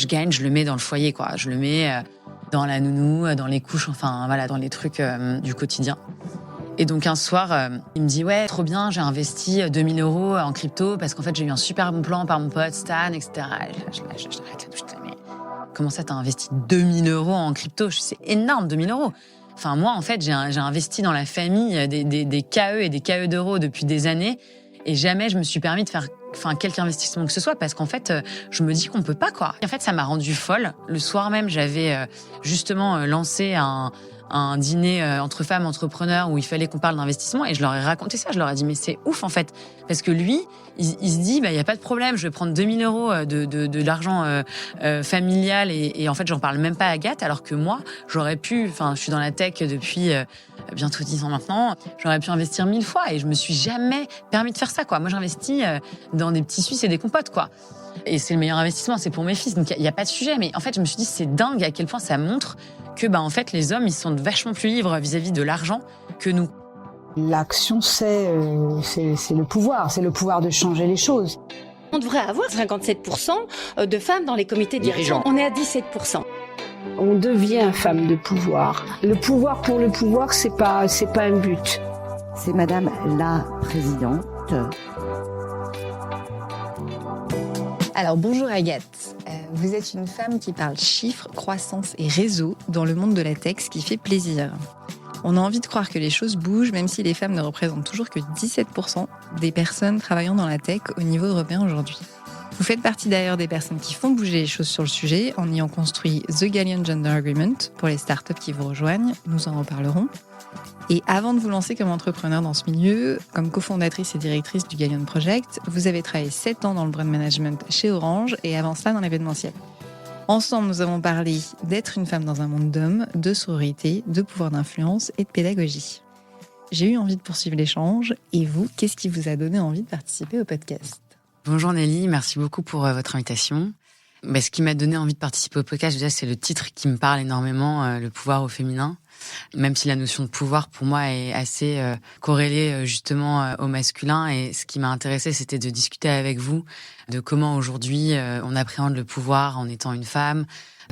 je gagne, je le mets dans le foyer, quoi. Je le mets dans la nounou, dans les couches, enfin voilà, dans les trucs du quotidien. Et donc un soir, il me dit « Ouais, trop bien, j'ai investi 2000 € en crypto parce qu'en fait, j'ai eu un super bon plan par mon pote Stan, etc. » Je l'arrête là, mais comment ça, t'as investi 2000 € en crypto ? C'est énorme, 2000 €. Enfin, moi, en fait, j'ai investi dans la famille des KE et des KE d'euros depuis des années et jamais je me suis permis de faire quelque investissement que ce soit parce qu'en fait, je me dis qu'on peut pas, quoi. Et en fait, ça m'a rendue folle. Le soir même, j'avais justement lancé un dîner entre femmes entrepreneurs où il fallait qu'on parle d'investissement et je leur ai raconté ça. Je leur ai dit, mais c'est ouf, en fait. Parce que lui, il se dit, il y a pas de problème, je vais prendre 2000 € de l'argent familial et en fait, j'en parle même pas à Agathe, alors que moi, j'aurais pu, je suis dans la tech depuis bientôt 10 ans maintenant, j'aurais pu investir 1000 fois et je me suis jamais permis de faire ça, quoi. Moi, j'investis dans des petits Suisses et des compotes, quoi. Et c'est le meilleur investissement, c'est pour mes fils. Donc, il y a pas de sujet. Mais en fait, je me suis dit, c'est dingue à quel point ça montre que, en fait, les hommes, ils sont vachement plus libres vis-à-vis de l'argent que nous. L'action, c'est le pouvoir de changer les choses. On devrait avoir 57% de femmes dans les comités dirigeants. On est à 17%. On devient femme de pouvoir. Le pouvoir pour le pouvoir, c'est pas un but. C'est Madame la Présidente. Alors bonjour Agathe, vous êtes une femme qui parle chiffres, croissance et réseau dans le monde de la tech, ce qui fait plaisir. On a envie de croire que les choses bougent, même si les femmes ne représentent toujours que 17% des personnes travaillant dans la tech au niveau européen aujourd'hui. Vous faites partie d'ailleurs des personnes qui font bouger les choses sur le sujet en ayant construit The Galleon Gender Agreement pour les startups qui vous rejoignent, nous en reparlerons. Et avant de vous lancer comme entrepreneur dans ce milieu, comme cofondatrice et directrice du Galleon Project, vous avez travaillé 7 ans dans le brand management chez Orange et avant cela dans l'événementiel. Ensemble, nous avons parlé d'être une femme dans un monde d'hommes, de sororité, de pouvoir d'influence et de pédagogie. J'ai eu envie de poursuivre l'échange. Et vous, qu'est-ce qui vous a donné envie de participer au podcast ? Bonjour Nelly, merci beaucoup pour votre invitation. Ce qui m'a donné envie de participer au podcast, déjà, c'est le titre qui me parle énormément, le pouvoir au féminin. Même si la notion de pouvoir, pour moi, est assez corrélée justement au masculin. Et ce qui m'a intéressée, c'était de discuter avec vous de comment aujourd'hui on appréhende le pouvoir en étant une femme,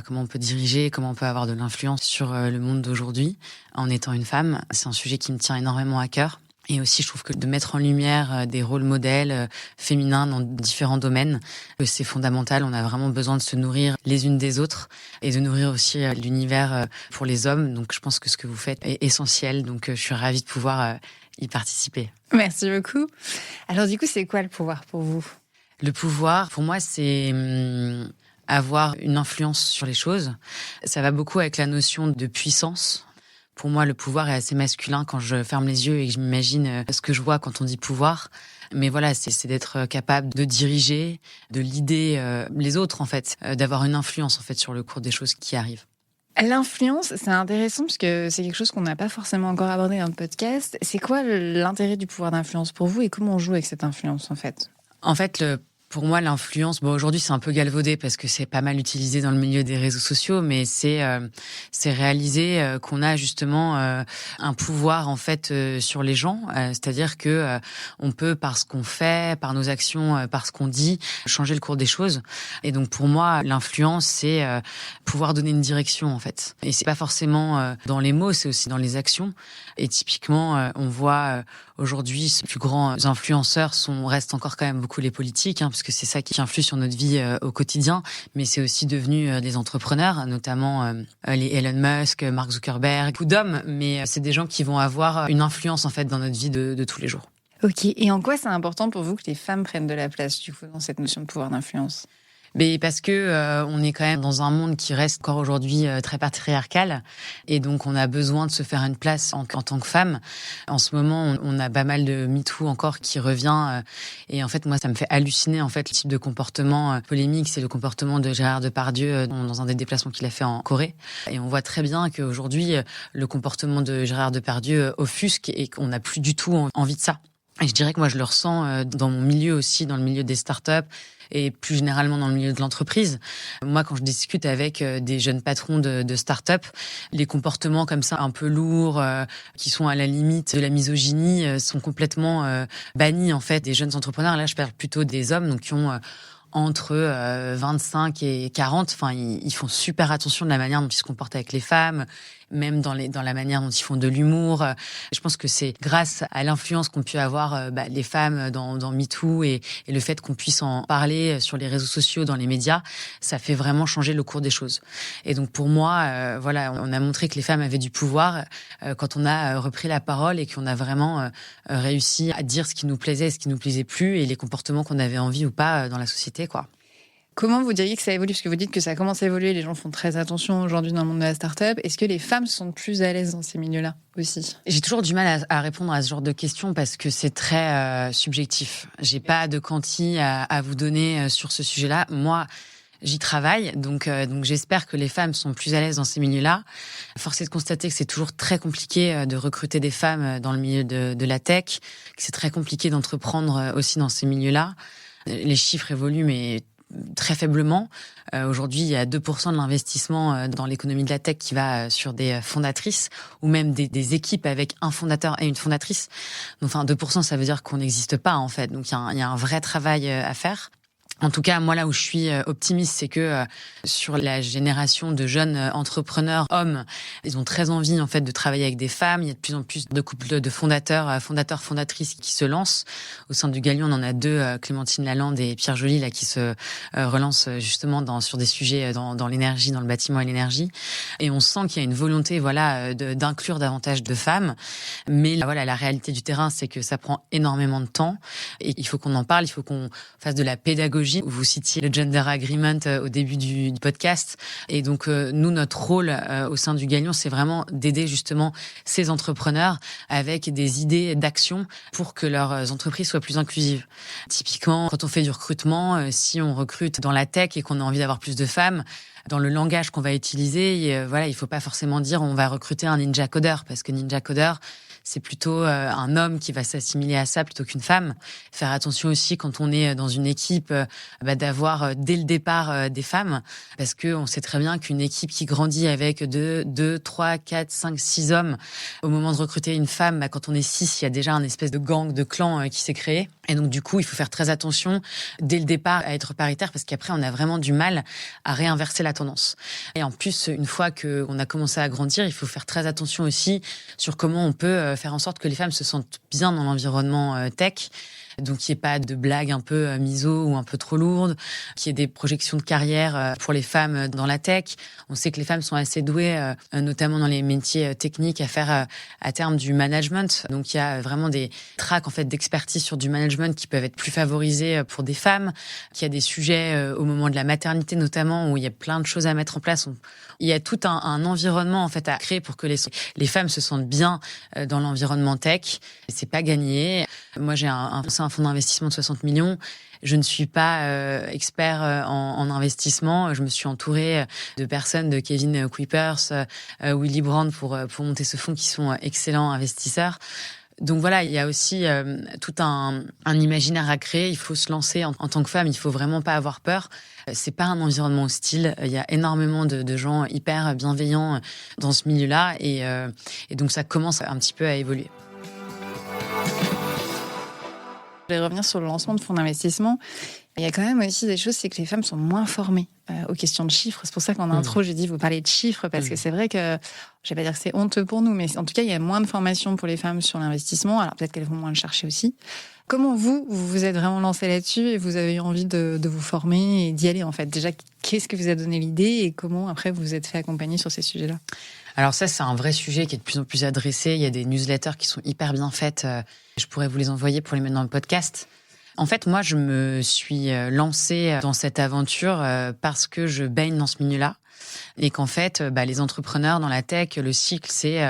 comment on peut diriger, comment on peut avoir de l'influence sur le monde d'aujourd'hui en étant une femme. C'est un sujet qui me tient énormément à cœur. Et aussi, je trouve que de mettre en lumière des rôles modèles féminins dans différents domaines, c'est fondamental. On a vraiment besoin de se nourrir les unes des autres et de nourrir aussi l'univers pour les hommes. Donc, je pense que ce que vous faites est essentiel. Donc, je suis ravie de pouvoir y participer. Merci beaucoup. Alors, du coup, c'est quoi le pouvoir pour vous ? Le pouvoir, pour moi, c'est avoir une influence sur les choses. Ça va beaucoup avec la notion de puissance. Pour moi, le pouvoir est assez masculin quand je ferme les yeux et que je m'imagine ce que je vois quand on dit pouvoir. Mais voilà, c'est d'être capable de diriger, de leader les autres, en fait, d'avoir une influence, en fait, sur le cours des choses qui arrivent. L'influence, c'est intéressant parce que c'est quelque chose qu'on n'a pas forcément encore abordé dans le podcast. C'est quoi l'intérêt du pouvoir d'influence pour vous et comment on joue avec cette influence, en fait ? En fait, pour moi, l'influence, aujourd'hui, c'est un peu galvaudé parce que c'est pas mal utilisé dans le milieu des réseaux sociaux, mais c'est réaliser qu'on a justement un pouvoir en fait sur les gens, c'est-à-dire que on peut, par ce qu'on fait, par nos actions, par ce qu'on dit, changer le cours des choses. Et donc pour moi, l'influence, c'est pouvoir donner une direction en fait. Et c'est pas forcément dans les mots, c'est aussi dans les actions. Et typiquement, on voit aujourd'hui, les plus grands influenceurs restent encore quand même beaucoup les politiques, parce que c'est ça qui influe sur notre vie au quotidien. Mais c'est aussi devenu des entrepreneurs, notamment les Elon Musk, Mark Zuckerberg, beaucoup d'hommes. Mais c'est des gens qui vont avoir une influence en fait dans notre vie de tous les jours. Ok. Et en quoi c'est important pour vous que les femmes prennent de la place du coup dans cette notion de pouvoir d'influence ? Mais parce que on est quand même dans un monde qui reste encore aujourd'hui très patriarcal et donc on a besoin de se faire une place en tant que femme. En ce moment, on a pas mal de MeToo encore qui revient et en fait moi ça me fait halluciner en fait le type de comportement polémique, c'est le comportement de Gérard Depardieu dans un des déplacements qu'il a fait en Corée et on voit très bien qu'aujourd'hui le comportement de Gérard Depardieu offusque et qu'on n'a plus du tout envie de ça. Et je dirais que moi je le ressens dans mon milieu aussi, dans le milieu des startups et plus généralement dans le milieu de l'entreprise. Moi, quand je discute avec des jeunes patrons de start-up, les comportements comme ça un peu lourds, qui sont à la limite de la misogynie, sont complètement bannis en fait des jeunes entrepreneurs. Là, je parle plutôt des hommes, donc qui ont entre 25 et 40, enfin, ils font super attention de la manière dont ils se comportent avec les femmes, même dans la manière dont ils font de l'humour. Je pense que c'est grâce à l'influence qu'ont pu avoir les femmes dans MeToo et le fait qu'on puisse en parler sur les réseaux sociaux, dans les médias, ça fait vraiment changer le cours des choses. Et donc pour moi, on a montré que les femmes avaient du pouvoir quand on a repris la parole et qu'on a vraiment réussi à dire ce qui nous plaisait et ce qui nous plaisait plus et les comportements qu'on avait envie ou pas dans la société, quoi. Comment vous diriez que ça évolue? Parce que vous dites que ça commence à évoluer, les gens font très attention aujourd'hui dans le monde de la start-up. Est-ce que les femmes se sentent plus à l'aise dans ces milieux-là aussi? J'ai toujours du mal à répondre à ce genre de questions parce que c'est très subjectif. J'ai pas de quanti à vous donner sur ce sujet-là. Moi, j'y travaille, donc j'espère que les femmes sont plus à l'aise dans ces milieux-là. Force est de constater que c'est toujours très compliqué de recruter des femmes dans le milieu de la tech, que c'est très compliqué d'entreprendre aussi dans ces milieux-là. Les chiffres évoluent, mais très faiblement. Aujourd'hui, il y a 2% de l'investissement dans l'économie de la tech qui va sur des fondatrices ou même des équipes avec un fondateur et une fondatrice. Donc, 2%, ça veut dire qu'on n'existe pas, en fait. Donc, il y a un vrai travail à faire. En tout cas, moi, là où je suis optimiste, c'est que sur la génération de jeunes entrepreneurs hommes, ils ont très envie, en fait, de travailler avec des femmes. Il y a de plus en plus de couples de fondatrices qui se lancent. Au sein du Galion, on en a 2, Clémentine Lalande et Pierre Joly, là, qui se relancent justement sur des sujets dans l'énergie, dans le bâtiment et l'énergie. Et on sent qu'il y a une volonté, d'inclure davantage de femmes. Mais la réalité du terrain, c'est que ça prend énormément de temps. Et il faut qu'on en parle, il faut qu'on fasse de la pédagogie. Vous citiez le Gender Agreement au début du podcast. Et donc, nous, notre rôle au sein du Galion, c'est vraiment d'aider justement ces entrepreneurs avec des idées d'action pour que leurs entreprises soient plus inclusives. Typiquement, quand on fait du recrutement, si on recrute dans la tech et qu'on a envie d'avoir plus de femmes, dans le langage qu'on va utiliser, il faut pas forcément dire on va recruter un ninja codeur, parce que ninja codeur, c'est plutôt un homme qui va s'assimiler à ça plutôt qu'une femme. Faire attention aussi quand on est dans une équipe d'avoir dès le départ des femmes, parce que on sait très bien qu'une équipe qui grandit avec 2, 3, 4, 5, 6 hommes, au moment de recruter une femme, quand on est 6, il y a déjà un espèce de gang, de clan qui s'est créé. Et donc du coup, il faut faire très attention dès le départ à être paritaire, parce qu'après on a vraiment du mal à réinverser la tendance. Et en plus, une fois qu'on a commencé à grandir, il faut faire très attention aussi sur comment on peut faire en sorte que les femmes se sentent bien dans l'environnement tech. Donc, qu'il n'y ait pas de blagues un peu miso ou un peu trop lourdes, qu'il y ait des projections de carrière pour les femmes dans la tech. On sait que les femmes sont assez douées, notamment dans les métiers techniques, à faire à terme du management. Donc, il y a vraiment des tracks en fait d'expertise sur du management qui peuvent être plus favorisés pour des femmes. Qu'il y a des sujets au moment de la maternité notamment où il y a plein de choses à mettre en place. Il y a tout un environnement en fait à créer pour que les femmes se sentent bien dans l'environnement tech. C'est pas gagné. Moi, j'ai un fonds d'investissement de 60 millions. Je ne suis pas expert en investissement. Je me suis entourée de personnes, de Kevin Kuipers, Willy Brandt pour monter ce fonds, qui sont excellents investisseurs. Donc voilà, il y a aussi tout un imaginaire à créer. Il faut se lancer en tant que femme. Il faut vraiment pas avoir peur. C'est pas un environnement hostile. Il y a énormément de gens hyper bienveillants dans ce milieu-là, et donc ça commence un petit peu à évoluer. Je vais revenir sur le lancement de fonds d'investissement. Il y a quand même aussi des choses, c'est que les femmes sont moins formées aux questions de chiffres. C'est pour ça qu'en intro, j'ai dit vous parlez de chiffres, parce que c'est vrai que, je vais pas dire que c'est honteux pour nous, mais en tout cas, il y a moins de formation pour les femmes sur l'investissement. Alors peut-être qu'elles vont moins le chercher aussi. Comment vous vous êtes vraiment lancé là-dessus et vous avez eu envie de vous former et d'y aller, en fait? Déjà, qu'est-ce que vous a donné l'idée et comment après vous vous êtes fait accompagner sur ces sujets-là? Alors ça, c'est un vrai sujet qui est de plus en plus adressé. Il y a des newsletters qui sont hyper bien faites. Je pourrais vous les envoyer pour les mettre dans le podcast. En fait, moi, je me suis lancée dans cette aventure parce que je baigne dans ce milieu-là. Et qu'en fait, les entrepreneurs dans la tech, le cycle, c'est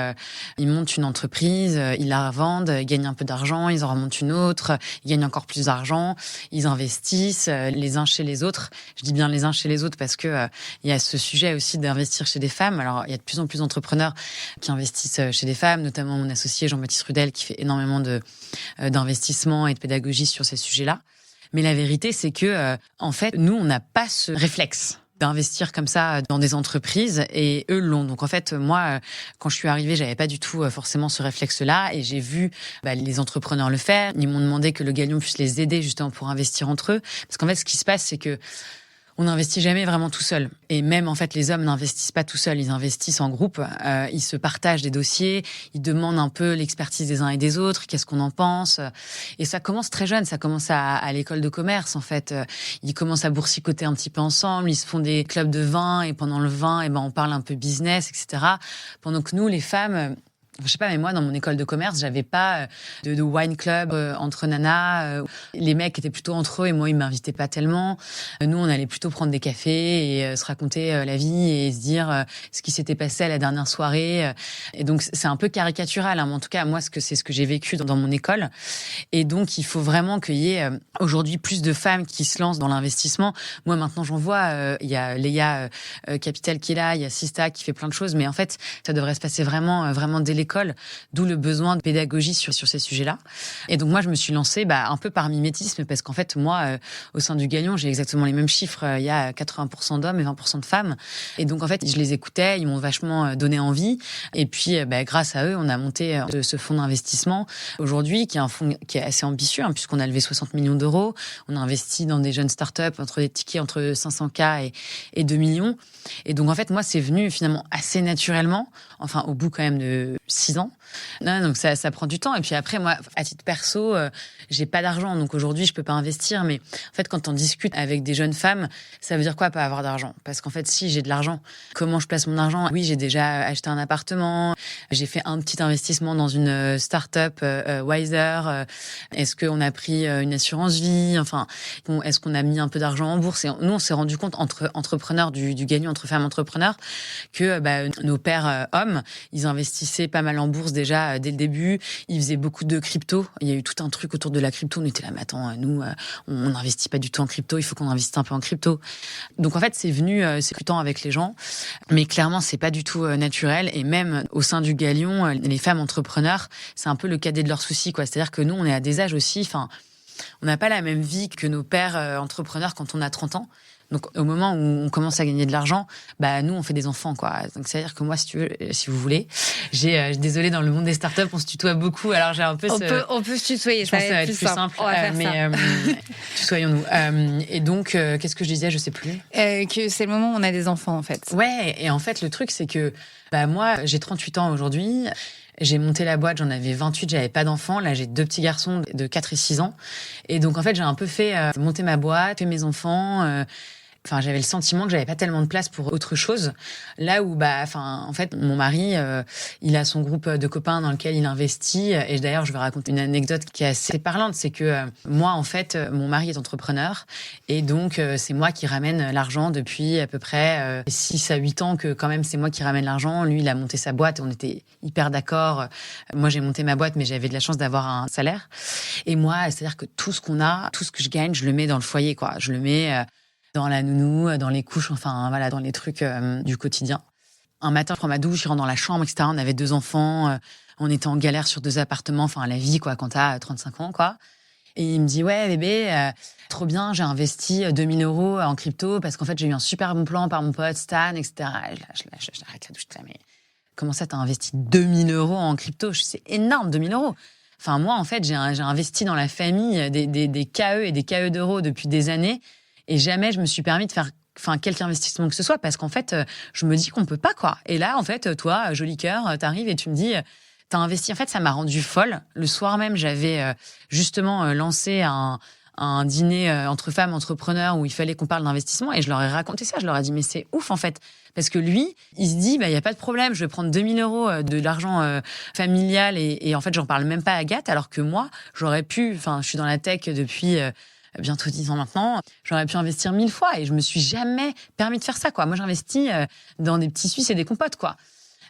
ils montent une entreprise, ils la revendent, ils gagnent un peu d'argent, ils en remontent une autre, ils gagnent encore plus d'argent, ils investissent les uns chez les autres. Je dis bien les uns chez les autres parce que il y a ce sujet aussi d'investir chez des femmes. Alors, il y a de plus en plus d'entrepreneurs qui investissent chez des femmes, notamment mon associé Jean-Baptiste Rudel qui fait énormément d'investissement et de pédagogie sur ces sujets-là. Mais la vérité, c'est que en fait, nous, on n'a pas ce réflexe. d'investir comme ça dans des entreprises et eux l'ont. Donc en fait, moi, quand je suis arrivée, j'avais pas du tout forcément ce réflexe-là et j'ai vu les entrepreneurs le faire. Ils m'ont demandé que le Galion puisse les aider justement pour investir entre eux. Parce qu'en fait, ce qui se passe, c'est que on n'investit jamais vraiment tout seul. Et même, en fait, les hommes n'investissent pas tout seuls. Ils investissent en groupe. Ils se partagent des dossiers. Ils demandent un peu l'expertise des uns et des autres. Qu'est-ce qu'on en pense? Et ça commence très jeune. Ça commence à l'école de commerce, en fait. Ils commencent à boursicoter un petit peu ensemble. Ils se font des clubs de vin. Et pendant le vin, on parle un peu business, etc. Pendant que nous, les femmes... Je sais pas, mais moi, dans mon école de commerce, j'avais pas de wine club entre nanas. Les mecs étaient plutôt entre eux et moi, ils m'invitaient pas tellement. Nous, on allait plutôt prendre des cafés et se raconter la vie et se dire ce qui s'était passé à la dernière soirée. Et donc, c'est un peu caricatural, hein, mais en tout cas, moi, c'est ce que j'ai vécu dans mon école. Et donc, il faut vraiment qu'il y ait aujourd'hui plus de femmes qui se lancent dans l'investissement. Moi, maintenant, j'en vois. Il y a Léa Capital qui est là, il y a Sista qui fait plein de choses, mais en fait, ça devrait se passer vraiment dès l'école, d'où le besoin de pédagogie sur ces sujets-là. Et donc moi, je me suis lancée un peu par mimétisme, parce qu'en fait, moi, au sein du Galion, j'ai exactement les mêmes chiffres. Il y a 80% d'hommes et 20% de femmes. Et donc, en fait, je les écoutais, ils m'ont vachement donné envie. Et puis, grâce à eux, on a monté ce fonds d'investissement aujourd'hui, qui est un fonds qui est assez ambitieux, hein, puisqu'on a levé 60 millions d'euros. On a investi dans des jeunes startups, entre des tickets entre 500K et 2 millions. Et donc, en fait, moi, c'est venu finalement assez naturellement, enfin, au bout quand même de 6 ans. Non, donc ça prend du temps. Et puis après, moi, à titre perso, j'ai pas d'argent. Donc aujourd'hui, je peux pas investir. Mais en fait, quand on discute avec des jeunes femmes, ça veut dire quoi, pas avoir d'argent? Parce qu'en fait, si j'ai de l'argent, comment je place mon argent? Oui, j'ai déjà acheté un appartement. J'ai fait un petit investissement dans une start-up, Wiser. Est-ce qu'on a pris une assurance vie? Enfin, est-ce qu'on a mis un peu d'argent en bourse? Et nous, on s'est rendu compte, entre entrepreneurs du Galion, entre femmes entrepreneurs, que nos pères hommes, ils investissaient pas mal en bourse déjà dès le début. Ils faisaient beaucoup de crypto. Il y a eu tout un truc autour de la crypto. On était là, mais attends, nous, on n'investit pas du tout en crypto. Il faut qu'on investisse un peu en crypto. Donc en fait, c'est venu discutant avec les gens, mais clairement, c'est pas du tout naturel. Et même au sein du Galion, les femmes entrepreneurs, c'est un peu le cadet de leurs soucis, quoi. C'est-à-dire que nous, on est à des âges aussi. Enfin, on n'a pas la même vie que nos pères entrepreneurs quand on a 30 ans. Donc, au moment où on commence à gagner de l'argent, nous, on fait des enfants, quoi. Donc, c'est-à-dire que moi, si vous voulez, désolée, dans le monde des startups, on se tutoie beaucoup. Alors, j'ai un peu on peut se tutoyer. Je pense que ça va être plus simple. On va faire ça. Tutoyons-nous. Et donc, qu'est-ce que je disais? Je sais plus. Que c'est le moment où on a des enfants, en fait. Ouais. Et en fait, le truc, c'est que, moi, j'ai 38 ans aujourd'hui. J'ai monté la boîte, j'en avais 28, j'avais pas d'enfants. Là, j'ai 2 petits garçons de 4 et 6 ans. Et donc, en fait, j'ai un peu fait monter ma boîte, fait mes enfants. Enfin, j'avais le sentiment que j'avais pas tellement de place pour autre chose. Là où, en fait, mon mari, il a son groupe de copains dans lequel il investit. Et d'ailleurs, je vais raconter une anecdote qui est assez parlante. C'est que moi, en fait, mon mari est entrepreneur. Et donc, c'est moi qui ramène l'argent depuis à peu près 6 à 8 ans que quand même, c'est moi qui ramène l'argent. Lui, il a monté sa boîte et on était hyper d'accord. Moi, j'ai monté ma boîte, mais j'avais de la chance d'avoir un salaire. Et moi, c'est-à-dire que tout ce qu'on a, tout ce que je gagne, je le mets dans le foyer, quoi. Je le mets dans la nounou, dans les couches, enfin voilà, dans les trucs du quotidien. Un matin, je prends ma douche, je rentre dans la chambre, etc. On avait 2 enfants, on était en galère sur 2 appartements, enfin la vie, quoi, quand t'as 35 ans, quoi. Et il me dit, ouais, bébé, trop bien, j'ai investi 2 000 € en crypto parce qu'en fait, j'ai eu un super bon plan par mon pote Stan, etc. Et je l'arrête la douche, mais comment ça, t'as investi 2 000 € en crypto? C'est énorme, 2 000 €. Enfin, moi, en fait, j'ai investi dans la famille des KE et des KE d'euros depuis des années. Et jamais je me suis permis de faire quelque investissement que ce soit, parce qu'en fait, je me dis qu'on peut pas, quoi. Et là, en fait, toi, joli cœur, t'arrives et tu me dis, t'as investi. En fait, ça m'a rendue folle. Le soir même, j'avais justement lancé un dîner entre femmes entrepreneurs où il fallait qu'on parle d'investissement, et je leur ai raconté ça. Je leur ai dit, mais c'est ouf, en fait. Parce que lui, il se dit, y a pas de problème, je vais prendre 2 000 € de l'argent familial, et en fait, j'en parle même pas à Agathe, alors que moi, j'aurais pu, je suis dans la tech depuis bientôt 10 ans maintenant, j'aurais pu investir 1000 fois, et je me suis jamais permis de faire ça, quoi. Moi, j'investis dans des petits Suisses et des compotes, quoi.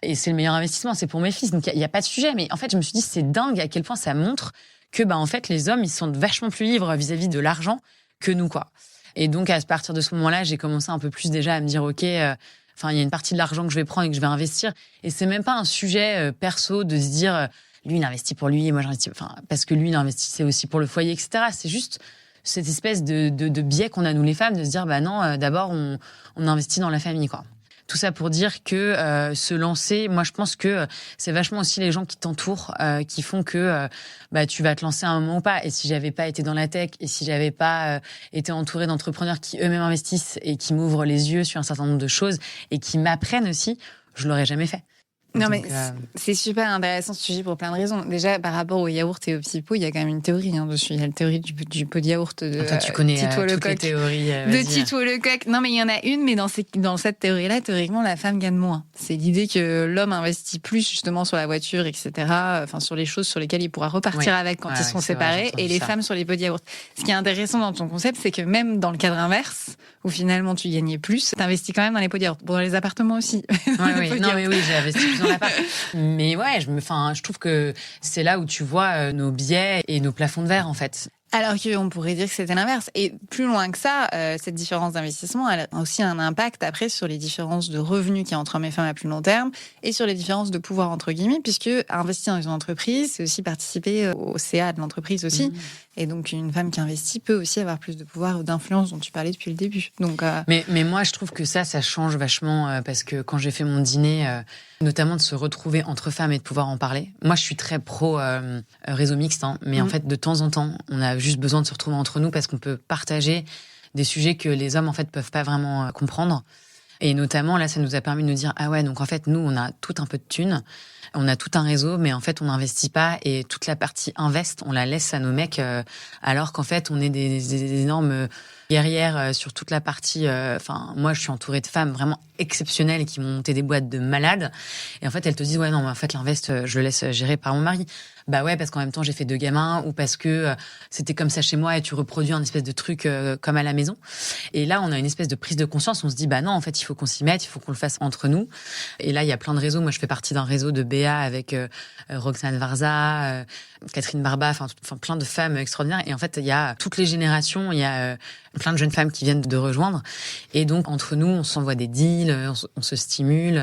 Et c'est le meilleur investissement, c'est pour mes fils, donc il y a pas de sujet. Mais en fait, je me suis dit, c'est dingue à quel point ça montre que, en fait, les hommes, ils sont vachement plus libres vis-à-vis de l'argent que nous, quoi. Et donc, à partir de ce moment-là, j'ai commencé un peu plus déjà à me dire, ok, il y a une partie de l'argent que je vais prendre et que je vais investir. Et c'est même pas un sujet perso de se dire, lui, il investit pour lui, et moi, j'investis, parce que lui, il investissait aussi pour le foyer, etc. C'est juste cette espèce de biais qu'on a, nous les femmes, de se dire, bah non, d'abord, on investit dans la famille, quoi. Tout ça pour dire que se lancer, moi je pense que c'est vachement aussi les gens qui t'entourent qui font que tu vas te lancer à un moment ou pas. Et si j'avais pas été dans la tech et si j'avais pas été entourée d'entrepreneurs qui eux-mêmes investissent et qui m'ouvrent les yeux sur un certain nombre de choses et qui m'apprennent aussi, je l'aurais jamais fait. Non, Donc, mais c'est super intéressant ce sujet pour plein de raisons. Déjà, par rapport au yaourt et au petit pot, il y a quand même une théorie dessus. Il y a la théorie du pot de yaourt de Attends, tu connais Tito toutes Lecoq. les théories. De Tito Lecoq. Non, mais il y en a une, mais dans cette théorie-là, théoriquement, la femme gagne moins. C'est l'idée que l'homme investit plus justement sur la voiture, etc. Enfin, sur les choses sur lesquelles il pourra repartir avec quand ils seront séparés, et les femmes sur les pots de yaourt. Ce qui est intéressant dans ton concept, c'est que même dans le cadre inverse, où finalement tu gagnais plus, t'investis quand même dans les pots de yaourt. Bon, dans les appartements aussi. Oui. Non, mais oui, j'ai investi plus dans l'appart. Mais ouais, je trouve que c'est là où tu vois nos biais et nos plafonds de verre, en fait. Alors qu'on pourrait dire que c'était l'inverse. Et plus loin que ça, cette différence d'investissement, elle a aussi un impact après sur les différences de revenus qu'il y a entre hommes et femmes à plus long terme et sur les différences de pouvoir, entre guillemets, puisque investir dans une entreprise, c'est aussi participer au CA de l'entreprise aussi. Et donc, une femme qui investit peut aussi avoir plus de pouvoir ou d'influence dont tu parlais depuis le début. Donc, mais moi, je trouve que ça change vachement parce que quand j'ai fait mon dîner, notamment de se retrouver entre femmes et de pouvoir en parler. Moi, je suis très pro réseau mixte, mais en fait, de temps en temps, on a juste besoin de se retrouver entre nous parce qu'on peut partager des sujets que les hommes, en fait, peuvent pas vraiment comprendre. Et notamment, là, ça nous a permis de nous dire, ah ouais, donc en fait, nous, on a tout un peu de thunes, on a tout un réseau, mais en fait, on n'investit pas et toute la partie invest, on la laisse à nos mecs, alors qu'en fait, on est des énormes guerrières sur toute la partie. Moi, je suis entourée de femmes vraiment exceptionnelles et qui m'ont monté des boîtes de malades. Et en fait, elles te disent, ouais, non, mais en fait, l'invest, je le laisse gérer par mon mari. Bah ouais, parce qu'en même temps, j'ai fait 2 gamins ou parce que c'était comme ça chez moi et tu reproduis un espèce de truc comme à la maison. Et là, on a une espèce de prise de conscience. On se dit, bah non, en fait, il faut qu'on s'y mette, il faut qu'on le fasse entre nous. Et là, il y a plein de réseaux. Moi, je fais partie d'un réseau de BA avec Roxane Varza, Catherine Barba, enfin plein de femmes extraordinaires. Et en fait, il y a toutes les générations, il y a plein de jeunes femmes qui viennent de rejoindre. Et donc, entre nous, on s'envoie des deals, on se stimule.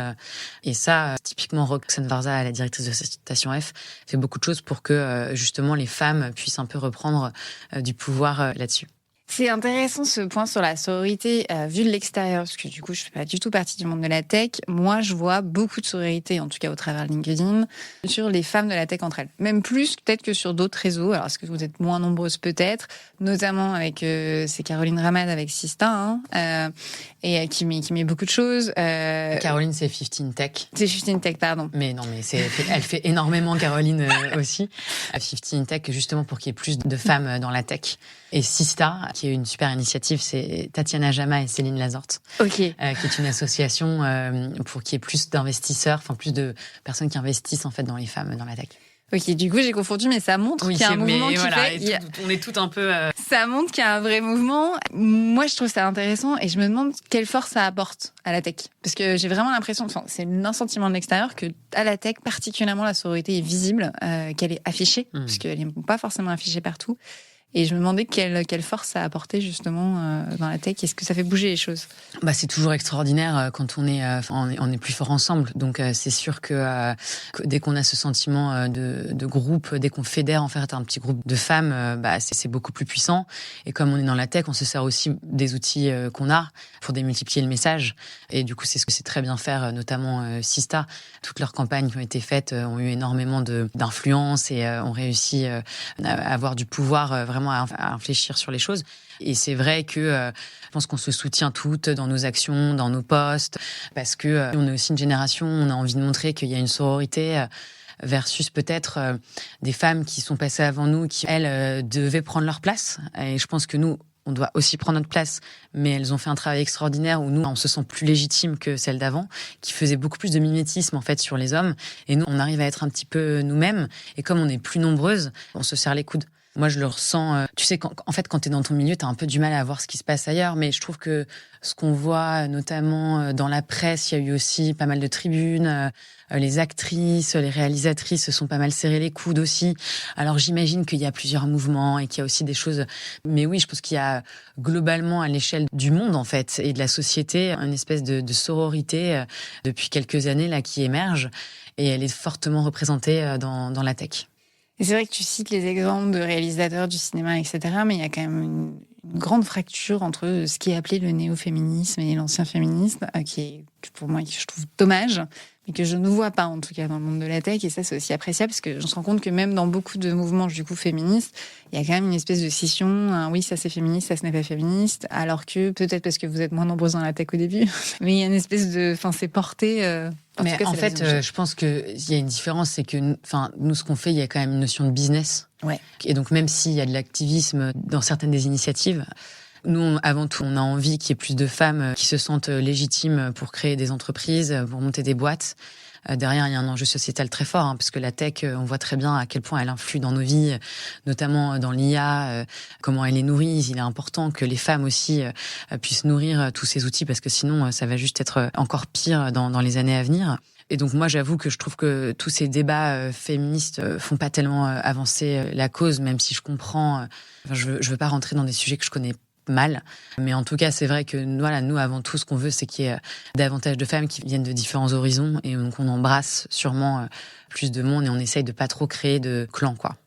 Et ça, typiquement, Roxane Varza, la directrice de Station F, fait beaucoup de choses pour que, justement, les femmes puissent un peu reprendre du pouvoir là-dessus. C'est intéressant ce point sur la sororité vu de l'extérieur, parce que du coup, je fais pas du tout partie du monde de la tech. Moi, je vois beaucoup de sororité, en tout cas au travers de LinkedIn, sur les femmes de la tech entre elles. Même plus peut-être que sur d'autres réseaux. Alors, est-ce que vous êtes moins nombreuses peut-être, notamment avec c'est Caroline Ramad avec Sista, et qui met beaucoup de choses. Caroline, c'est 15 Tech. C'est 15 Tech, pardon. Mais non, mais elle fait énormément, Caroline aussi. 15 Tech, justement pour qu'il y ait plus de femmes dans la tech. Et Sista, qui est une super initiative, c'est Tatiana Jama et Céline Lazorte, qui est une association pour qu'il y ait plus d'investisseurs, enfin plus de personnes qui investissent en fait dans les femmes dans la tech. Ok, du coup j'ai confondu, mais ça montre qu'il y a un mouvement qui fait. On est tout un peu. Ça montre qu'il y a un vrai mouvement. Moi, je trouve ça intéressant et je me demande quelle force ça apporte à la tech, parce que j'ai vraiment l'impression, enfin, c'est un sentiment de l'extérieur que à la tech, particulièrement la sororité est visible, qu'elle est affichée, parce qu'elle n'est pas forcément affichée partout. Et je me demandais quelle force ça a apporté justement dans la tech. Est-ce que ça fait bouger les choses ? Bah c'est toujours extraordinaire quand on est plus fort ensemble. Donc c'est sûr que dès qu'on a ce sentiment de groupe, dès qu'on fédère en fait un petit groupe de femmes, c'est beaucoup plus puissant. Et comme on est dans la tech, on se sert aussi des outils qu'on a pour démultiplier le message. Et du coup c'est ce que c'est très bien faire, notamment Sista. Toutes leurs campagnes qui ont été faites ont eu énormément d'influence et ont réussi à avoir du pouvoir vraiment à réfléchir sur les choses. Et c'est vrai que je pense qu'on se soutient toutes dans nos actions, dans nos posts, parce que on est aussi une génération, on a envie de montrer qu'il y a une sororité versus peut-être des femmes qui sont passées avant nous, qui, elles, devaient prendre leur place. Et je pense que nous, on doit aussi prendre notre place, mais elles ont fait un travail extraordinaire où nous, on se sent plus légitime que celles d'avant, qui faisaient beaucoup plus de mimétisme en fait sur les hommes. Et nous, on arrive à être un petit peu nous-mêmes. Et comme on est plus nombreuses, on se serre les coudes. Moi, je le ressens. Tu sais, en fait, quand t'es dans ton milieu, t'as un peu du mal à voir ce qui se passe ailleurs. Mais je trouve que ce qu'on voit, notamment dans la presse, il y a eu aussi pas mal de tribunes. Les actrices, les réalisatrices se sont pas mal serré les coudes aussi. Alors, j'imagine qu'il y a plusieurs mouvements et qu'il y a aussi des choses. Mais oui, je pense qu'il y a globalement à l'échelle du monde, en fait, et de la société, une espèce de sororité depuis quelques années là qui émerge. Et elle est fortement représentée dans la tech. Et c'est vrai que tu cites les exemples de réalisateurs du cinéma, etc., mais il y a quand même une grande fracture entre ce qui est appelé le néo-féminisme et l'ancien féminisme, qui est, pour moi, je trouve dommage, mais que je ne vois pas, en tout cas, dans le monde de la tech. Et ça, c'est aussi appréciable, parce que je me rends compte que même dans beaucoup de mouvements, du coup, féministes, il y a quand même une espèce de scission. Oui, ça c'est féministe, ça ce n'est pas féministe. Alors que, peut-être parce que vous êtes moins nombreuses dans la tech au début, mais il y a une espèce de... Enfin, c'est porté... Mais en fait, je pense qu'il y a une différence, c'est que nous, ce qu'on fait, il y a quand même une notion de business. Ouais. Et donc, même s'il y a de l'activisme dans certaines des initiatives, nous, avant tout, on a envie qu'il y ait plus de femmes qui se sentent légitimes pour créer des entreprises, pour monter des boîtes. Derrière, il y a un enjeu sociétal très fort, parce que la tech, on voit très bien à quel point elle influe dans nos vies, notamment dans l'IA, comment elle les nourrit. Il est important que les femmes aussi puissent nourrir tous ces outils, parce que sinon, ça va juste être encore pire dans les années à venir. Et donc moi, j'avoue que je trouve que tous ces débats féministes font pas tellement avancer la cause, même si je comprends. Je veux pas rentrer dans des sujets que je connais mal. Mais en tout cas, c'est vrai que voilà, nous, avant tout, ce qu'on veut, c'est qu'il y ait davantage de femmes qui viennent de différents horizons. Et donc, on embrasse sûrement plus de monde et on essaye de pas trop créer de clans, quoi.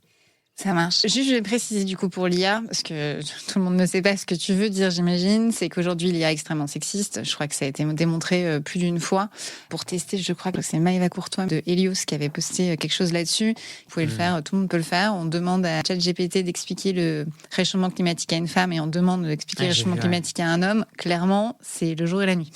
Ça marche. Juste, je vais préciser du coup pour l'IA, parce que tout le monde ne sait pas ce que tu veux dire, j'imagine. C'est qu'aujourd'hui, l'IA est extrêmement sexiste. Je crois que ça a été démontré plus d'une fois. Pour tester, je crois que c'est Maëva Courtois de Helios qui avait posté quelque chose là-dessus. Vous pouvez le faire, tout le monde peut le faire. On demande à ChatGPT d'expliquer le réchauffement climatique à une femme et on demande d'expliquer le réchauffement climatique à un homme. Clairement, c'est le jour et la nuit.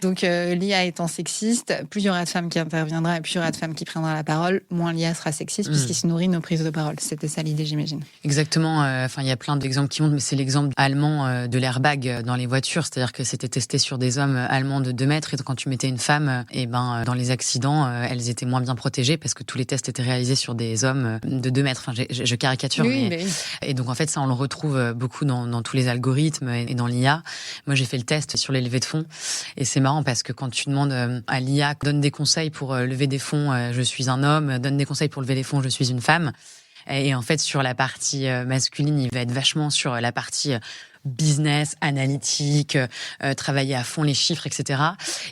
Donc, l'IA étant sexiste, plus il y aura de femmes qui interviendra et plus il y aura de femmes qui prendra la parole, moins l'IA sera sexiste puisqu'il se nourrit de nos prises de parole. C'était ça l'idée, j'imagine. Exactement. Enfin, il y a plein d'exemples qui montrent, mais c'est l'exemple allemand de l'airbag dans les voitures. C'est-à-dire que c'était testé sur des hommes allemands de 2 mètres et quand tu mettais une femme, dans les accidents, elles étaient moins bien protégées parce que tous les tests étaient réalisés sur des hommes de 2 mètres. Enfin, je caricature. Oui, mais... Et donc, en fait, ça, on le retrouve beaucoup dans tous les algorithmes et dans l'IA. Moi, j'ai fait le test sur les levées de fonds et c'est marrant parce que quand tu demandes à l'IA, donne des conseils pour lever des fonds, je suis un homme, donne des conseils pour lever des fonds, je suis une femme. Et en fait, sur la partie masculine, il va être vachement sur la partie business, analytique, travailler à fond les chiffres, etc.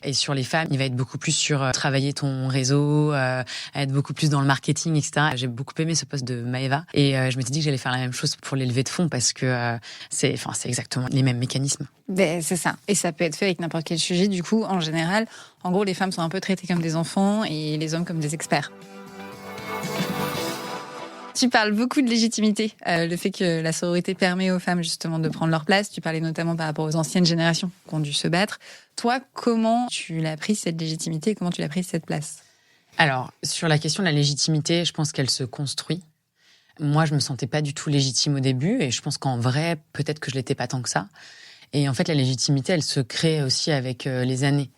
Et sur les femmes, il va être beaucoup plus sur travailler ton réseau, être beaucoup plus dans le marketing, etc. J'ai beaucoup aimé ce poste de Maëva. Et je m'étais dit que j'allais faire la même chose pour les levées de fonds parce que c'est exactement les mêmes mécanismes. Ben, c'est ça. Et ça peut être fait avec n'importe quel sujet. Du coup, en général, en gros, les femmes sont un peu traitées comme des enfants et les hommes comme des experts. Tu parles beaucoup de légitimité, le fait que la sororité permet aux femmes justement de prendre leur place. Tu parlais notamment par rapport aux anciennes générations qui ont dû se battre. Toi, comment tu l'as prise cette légitimité et comment tu l'as prise cette place ? Alors, sur la question de la légitimité, je pense qu'elle se construit. Moi, je me sentais pas du tout légitime au début et je pense qu'en vrai, peut-être que je l'étais pas tant que ça. Et en fait, la légitimité, elle se crée aussi avec les années.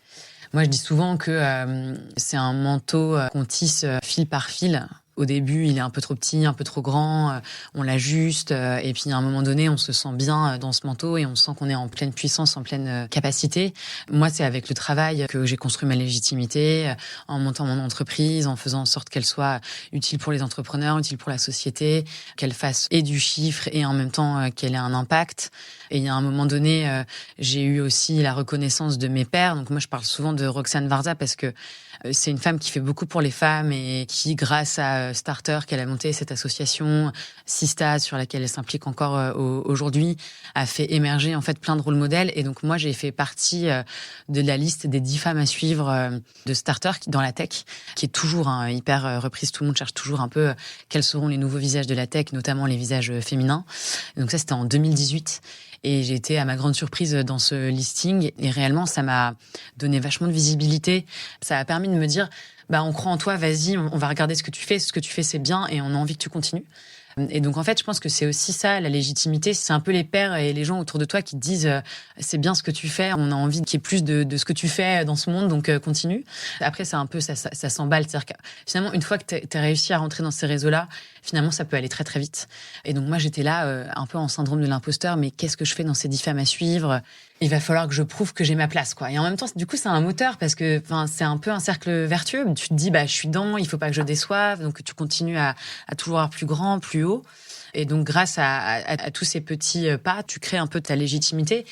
Moi, je dis souvent que c'est un manteau qu'on tisse fil par fil. Au début, il est un peu trop petit, un peu trop grand, on l'ajuste, et puis à un moment donné, on se sent bien dans ce manteau et on sent qu'on est en pleine puissance, en pleine capacité. Moi, c'est avec le travail que j'ai construit ma légitimité, en montant mon entreprise, en faisant en sorte qu'elle soit utile pour les entrepreneurs, utile pour la société, qu'elle fasse et du chiffre et en même temps qu'elle ait un impact. Et il y a un moment donné, j'ai eu aussi la reconnaissance de mes pairs. Donc moi, je parle souvent de Roxane Varza parce que c'est une femme qui fait beaucoup pour les femmes et qui, grâce à Starter, qu'elle a monté cette association, Sistad, sur laquelle elle s'implique encore aujourd'hui, a fait émerger en fait plein de rôles modèles. Et donc moi, j'ai fait partie de la liste des 10 femmes à suivre de Starter dans la tech, qui est toujours hyper reprise. Tout le monde cherche toujours un peu quels seront les nouveaux visages de la tech, notamment les visages féminins. Et donc ça, c'était en 2018. Et j'ai été à ma grande surprise dans ce listing. Et réellement, ça m'a donné vachement de visibilité. Ça a permis de me dire, on croit en toi, vas-y, on va regarder ce que tu fais. Ce que tu fais, c'est bien et on a envie que tu continues. Et donc, en fait, je pense que c'est aussi ça, la légitimité. C'est un peu les pairs et les gens autour de toi qui te disent c'est bien ce que tu fais, on a envie qu'il y ait plus de ce que tu fais dans ce monde, donc continue. Après, c'est un peu, ça s'emballe. C'est-à-dire que finalement, une fois que t'as réussi à rentrer dans ces réseaux-là, finalement, ça peut aller très, très vite. Et donc, moi, j'étais là un peu en syndrome de l'imposteur, mais qu'est-ce que je fais dans ces 10 femmes à suivre ? Il va falloir que je prouve que j'ai ma place, quoi. Et en même temps, du coup, c'est un moteur parce que, c'est un peu un cercle vertueux. Tu te dis, je suis dedans, il faut pas que je déçoive. Donc, tu continues à toujours avoir plus grand, plus haut. Et donc, grâce à tous ces petits pas, tu crées un peu ta légitimité.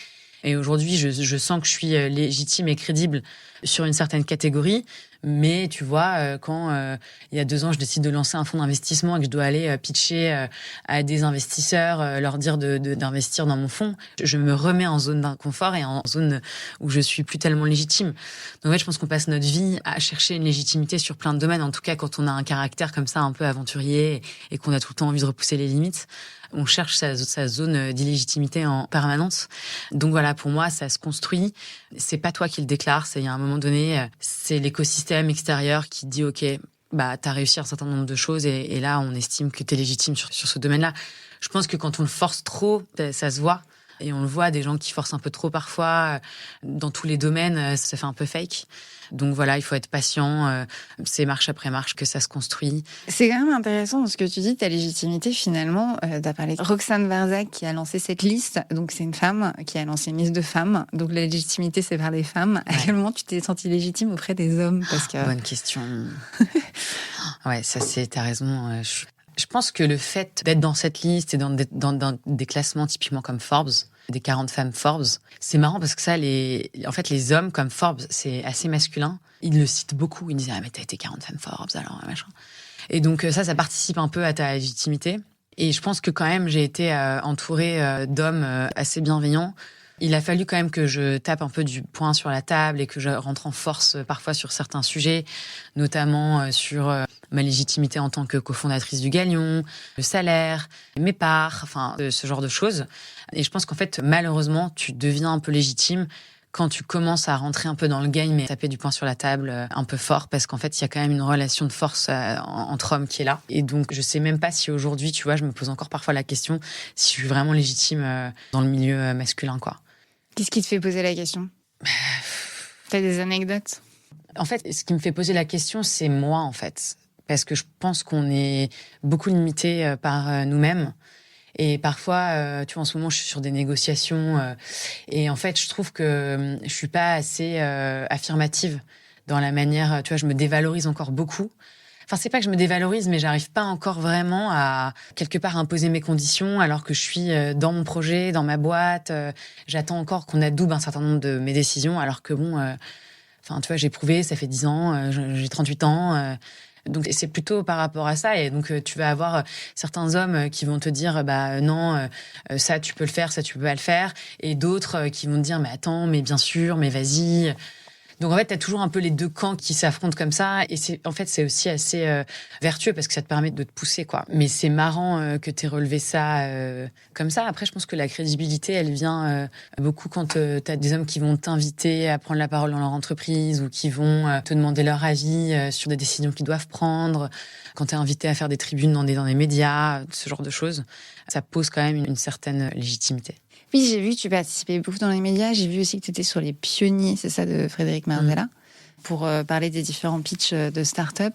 Et aujourd'hui, je sens que je suis légitime et crédible sur une certaine catégorie. Mais tu vois, quand il y a 2 ans, je décide de lancer un fonds d'investissement et que je dois aller pitcher à des investisseurs, leur dire d'investir dans mon fonds, je me remets en zone d'inconfort et en zone où je suis plus tellement légitime. Donc en fait, je pense qu'on passe notre vie à chercher une légitimité sur plein de domaines. En tout cas, quand on a un caractère comme ça, un peu aventurier et qu'on a tout le temps envie de repousser les limites, on cherche sa zone d'illégitimité en permanence. Donc voilà, pour moi, ça se construit. C'est pas toi qui le déclare. Il y a un moment donné, c'est l'écosystème extérieur qui dit OK, bah t'as réussi un certain nombre de choses et là, on estime que t'es légitime sur ce domaine-là. Je pense que quand on le force trop, ça se voit. Et on le voit, des gens qui forcent un peu trop parfois. Dans tous les domaines, ça fait un peu fake. Donc voilà, il faut être patient. C'est marche après marche que ça se construit. C'est quand même intéressant ce que tu dis, ta légitimité finalement. T'as parlé de Roxane Varzac qui a lancé cette liste. Donc c'est une femme qui a lancé une liste de femmes. Donc la légitimité, c'est vers les femmes. Ouais. À quel moment tu t'es sentie légitime auprès des hommes? Parce que... Bonne question. Ouais, ça t'as raison. Je pense que le fait d'être dans cette liste et dans des classements typiquement comme Forbes, des 40 femmes Forbes, c'est marrant parce que ça, en fait, les hommes comme Forbes, c'est assez masculin. Ils le citent beaucoup. Ils disent « Ah, mais t'as été 40 femmes Forbes, alors, machin. » Et donc ça participe un peu à ta légitimité. Et je pense que quand même, j'ai été entourée d'hommes assez bienveillants. Il a fallu quand même que je tape un peu du poing sur la table et que je rentre en force parfois sur certains sujets, notamment sur ma légitimité en tant que cofondatrice du Galion, le salaire, mes parts, enfin ce genre de choses. Et je pense qu'en fait, malheureusement, tu deviens un peu légitime quand tu commences à rentrer un peu dans le game et taper du poing sur la table un peu fort, parce qu'en fait, il y a quand même une relation de force entre hommes qui est là. Et donc, je sais même pas si aujourd'hui, tu vois, je me pose encore parfois la question si je suis vraiment légitime dans le milieu masculin, quoi. Qu'est-ce qui te fait poser la question? T'as des anecdotes? En fait, ce qui me fait poser la question, c'est moi, en fait. Parce que je pense qu'on est beaucoup limité par nous-mêmes. Et parfois, tu vois, en ce moment, je suis sur des négociations. Et en fait, je trouve que je suis pas assez affirmative dans la manière... Tu vois, je me dévalorise encore beaucoup. Enfin, c'est pas que je me dévalorise, mais j'arrive pas encore vraiment à, quelque part, imposer mes conditions alors que je suis dans mon projet, dans ma boîte. J'attends encore qu'on adoube un certain nombre de mes décisions alors que bon... Enfin, tu vois, j'ai prouvé, ça fait 10 ans, j'ai 38 ans... Donc c'est plutôt par rapport à ça, et donc tu vas avoir certains hommes qui vont te dire bah non, ça tu peux le faire, ça tu peux pas le faire, et d'autres qui vont te dire mais attends, mais bien sûr, mais vas-y. Donc en fait, t'as toujours un peu les deux camps qui s'affrontent comme ça, et c'est aussi assez vertueux parce que ça te permet de te pousser, quoi. Mais c'est marrant que t'aies relevé ça comme ça. Après, je pense que la crédibilité, elle vient beaucoup quand t'as des hommes qui vont t'inviter à prendre la parole dans leur entreprise ou qui vont te demander leur avis sur des décisions qu'ils doivent prendre. Quand t'es invité à faire des tribunes dans des médias, ce genre de choses, ça pose quand même une certaine légitimité. Oui, j'ai vu que tu participais beaucoup dans les médias. J'ai vu aussi que tu étais sur les pionniers, c'est ça, de Frédéric Marzella, pour parler des différents pitchs de start-up.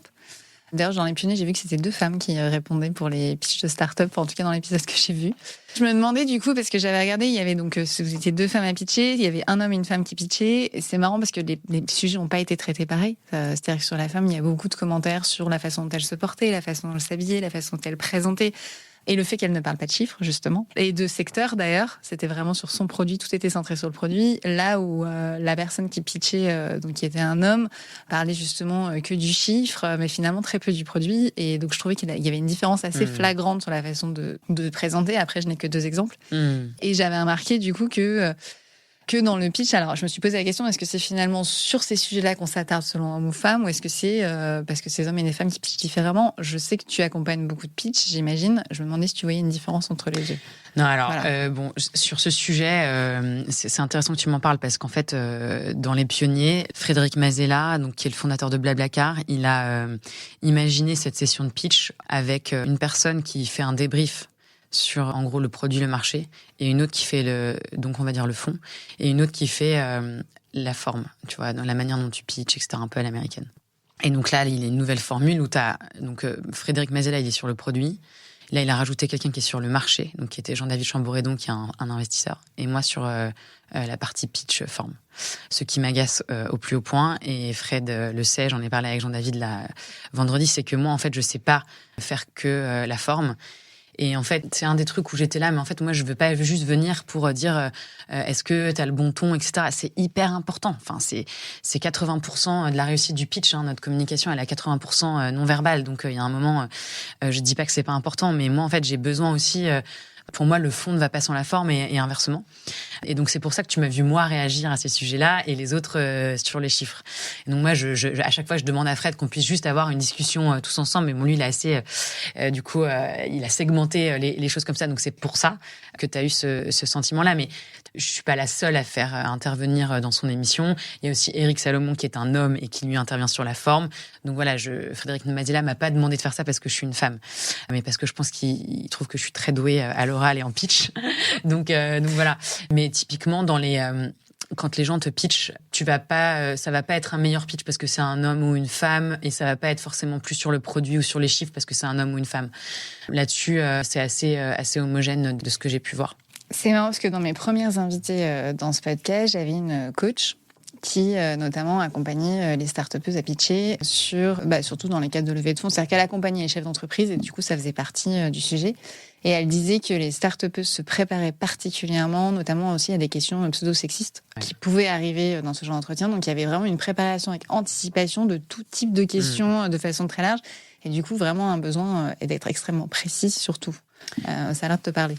D'ailleurs, dans les pionniers, j'ai vu que c'était 2 femmes qui répondaient pour les pitchs de start-up, en tout cas dans l'épisode que j'ai vu. Je me demandais du coup, parce que j'avais regardé, il y avait donc, vous étiez 2 femmes à pitcher, il y avait un homme et une femme qui pitchaient. Et c'est marrant parce que les sujets n'ont pas été traités pareil. C'est-à-dire que sur la femme, il y a beaucoup de commentaires sur la façon dont elle se portait, la façon dont elle s'habillait, la façon dont elle présentait. Et le fait qu'elle ne parle pas de chiffres, justement. Et de secteur, d'ailleurs. C'était vraiment sur son produit. Tout était centré sur le produit. Là où la personne qui pitchait, donc qui était un homme, parlait justement que du chiffre, mais finalement très peu du produit. Et donc, je trouvais qu'il y avait une différence assez flagrante sur la façon de présenter. Après, je n'ai que 2 exemples. Et j'avais remarqué, du coup, que dans le pitch, alors je me suis posé la question, est-ce que c'est finalement sur ces sujets-là qu'on s'attarde selon homme ou femme, ou est-ce que c'est parce que c'est des hommes et des femmes qui pitchent différemment? Je sais que tu accompagnes beaucoup de pitch, j'imagine. Je me demandais si tu voyais une différence entre les deux. Non, alors, voilà. Bon, sur ce sujet, c'est intéressant que tu m'en parles parce qu'en fait, dans les pionniers, Frédéric Marzella, donc qui est le fondateur de Blablacar, il a imaginé cette session de pitch avec une personne qui fait un débrief sur, en gros, le produit, le marché, et une autre qui fait donc on va dire le fond, et une autre qui fait la forme, tu vois, dans la manière dont tu pitches, etc., un peu à l'américaine. Et donc là, il y a une nouvelle formule où donc Frédéric Marzella, il est sur le produit. Là, il a rajouté quelqu'un qui est sur le marché, donc qui était Jean-David Chamboredon, qui est un investisseur, et moi sur la partie pitch forme. Ce qui m'agace au plus haut point, et Fred le sait, j'en ai parlé avec Jean-David vendredi, c'est que moi, en fait, je sais pas faire que la forme. Et en fait, c'est un des trucs où j'étais là, mais en fait, moi, je veux pas juste venir pour dire est-ce que t'as le bon ton, etc. C'est hyper important. Enfin, c'est 80% de la réussite du pitch. Hein. Notre communication, elle est à 80% non verbale. Donc, il y a un moment, je dis pas que c'est pas important, mais moi, en fait, j'ai besoin aussi. Pour moi, le fond ne va pas sans la forme et inversement. Et donc, c'est pour ça que tu m'as vu, moi, réagir à ces sujets-là et les autres sur les chiffres. Et donc, moi, à chaque fois, je demande à Fred qu'on puisse juste avoir une discussion tous ensemble. Mais bon, lui, il a assez... il a segmenté les choses comme ça. Donc, c'est pour ça que tu as eu ce sentiment-là. Mais je suis pas la seule à faire intervenir dans son émission. Il y a aussi Éric Salomon, qui est un homme et qui, lui, intervient sur la forme. Donc, voilà, Frédéric Mazella m'a pas demandé de faire ça parce que je suis une femme. Mais parce que je pense qu'il trouve que je suis très douée à l'oral et en pitch. donc voilà. Mais typiquement, quand les gens te pitchent, ça va pas être un meilleur pitch parce que c'est un homme ou une femme, et ça va pas être forcément plus sur le produit ou sur les chiffres parce que c'est un homme ou une femme. Là-dessus, c'est assez homogène de ce que j'ai pu voir. C'est marrant parce que dans mes premières invitées dans ce podcast, j'avais une coach qui notamment accompagnait les start-upeuses à pitcher surtout dans les cadres de levée de fonds. C'est-à-dire qu'elle accompagnait les chefs d'entreprise et du coup, ça faisait partie du sujet. Et elle disait que les start-upeuses se préparaient particulièrement, notamment aussi à des questions pseudo-sexistes qui pouvaient arriver dans ce genre d'entretien. Donc, il y avait vraiment une préparation avec anticipation de tout type de questions de façon très large. Et du coup, vraiment un besoin d'être extrêmement précise surtout. Ça a l'air de te parler.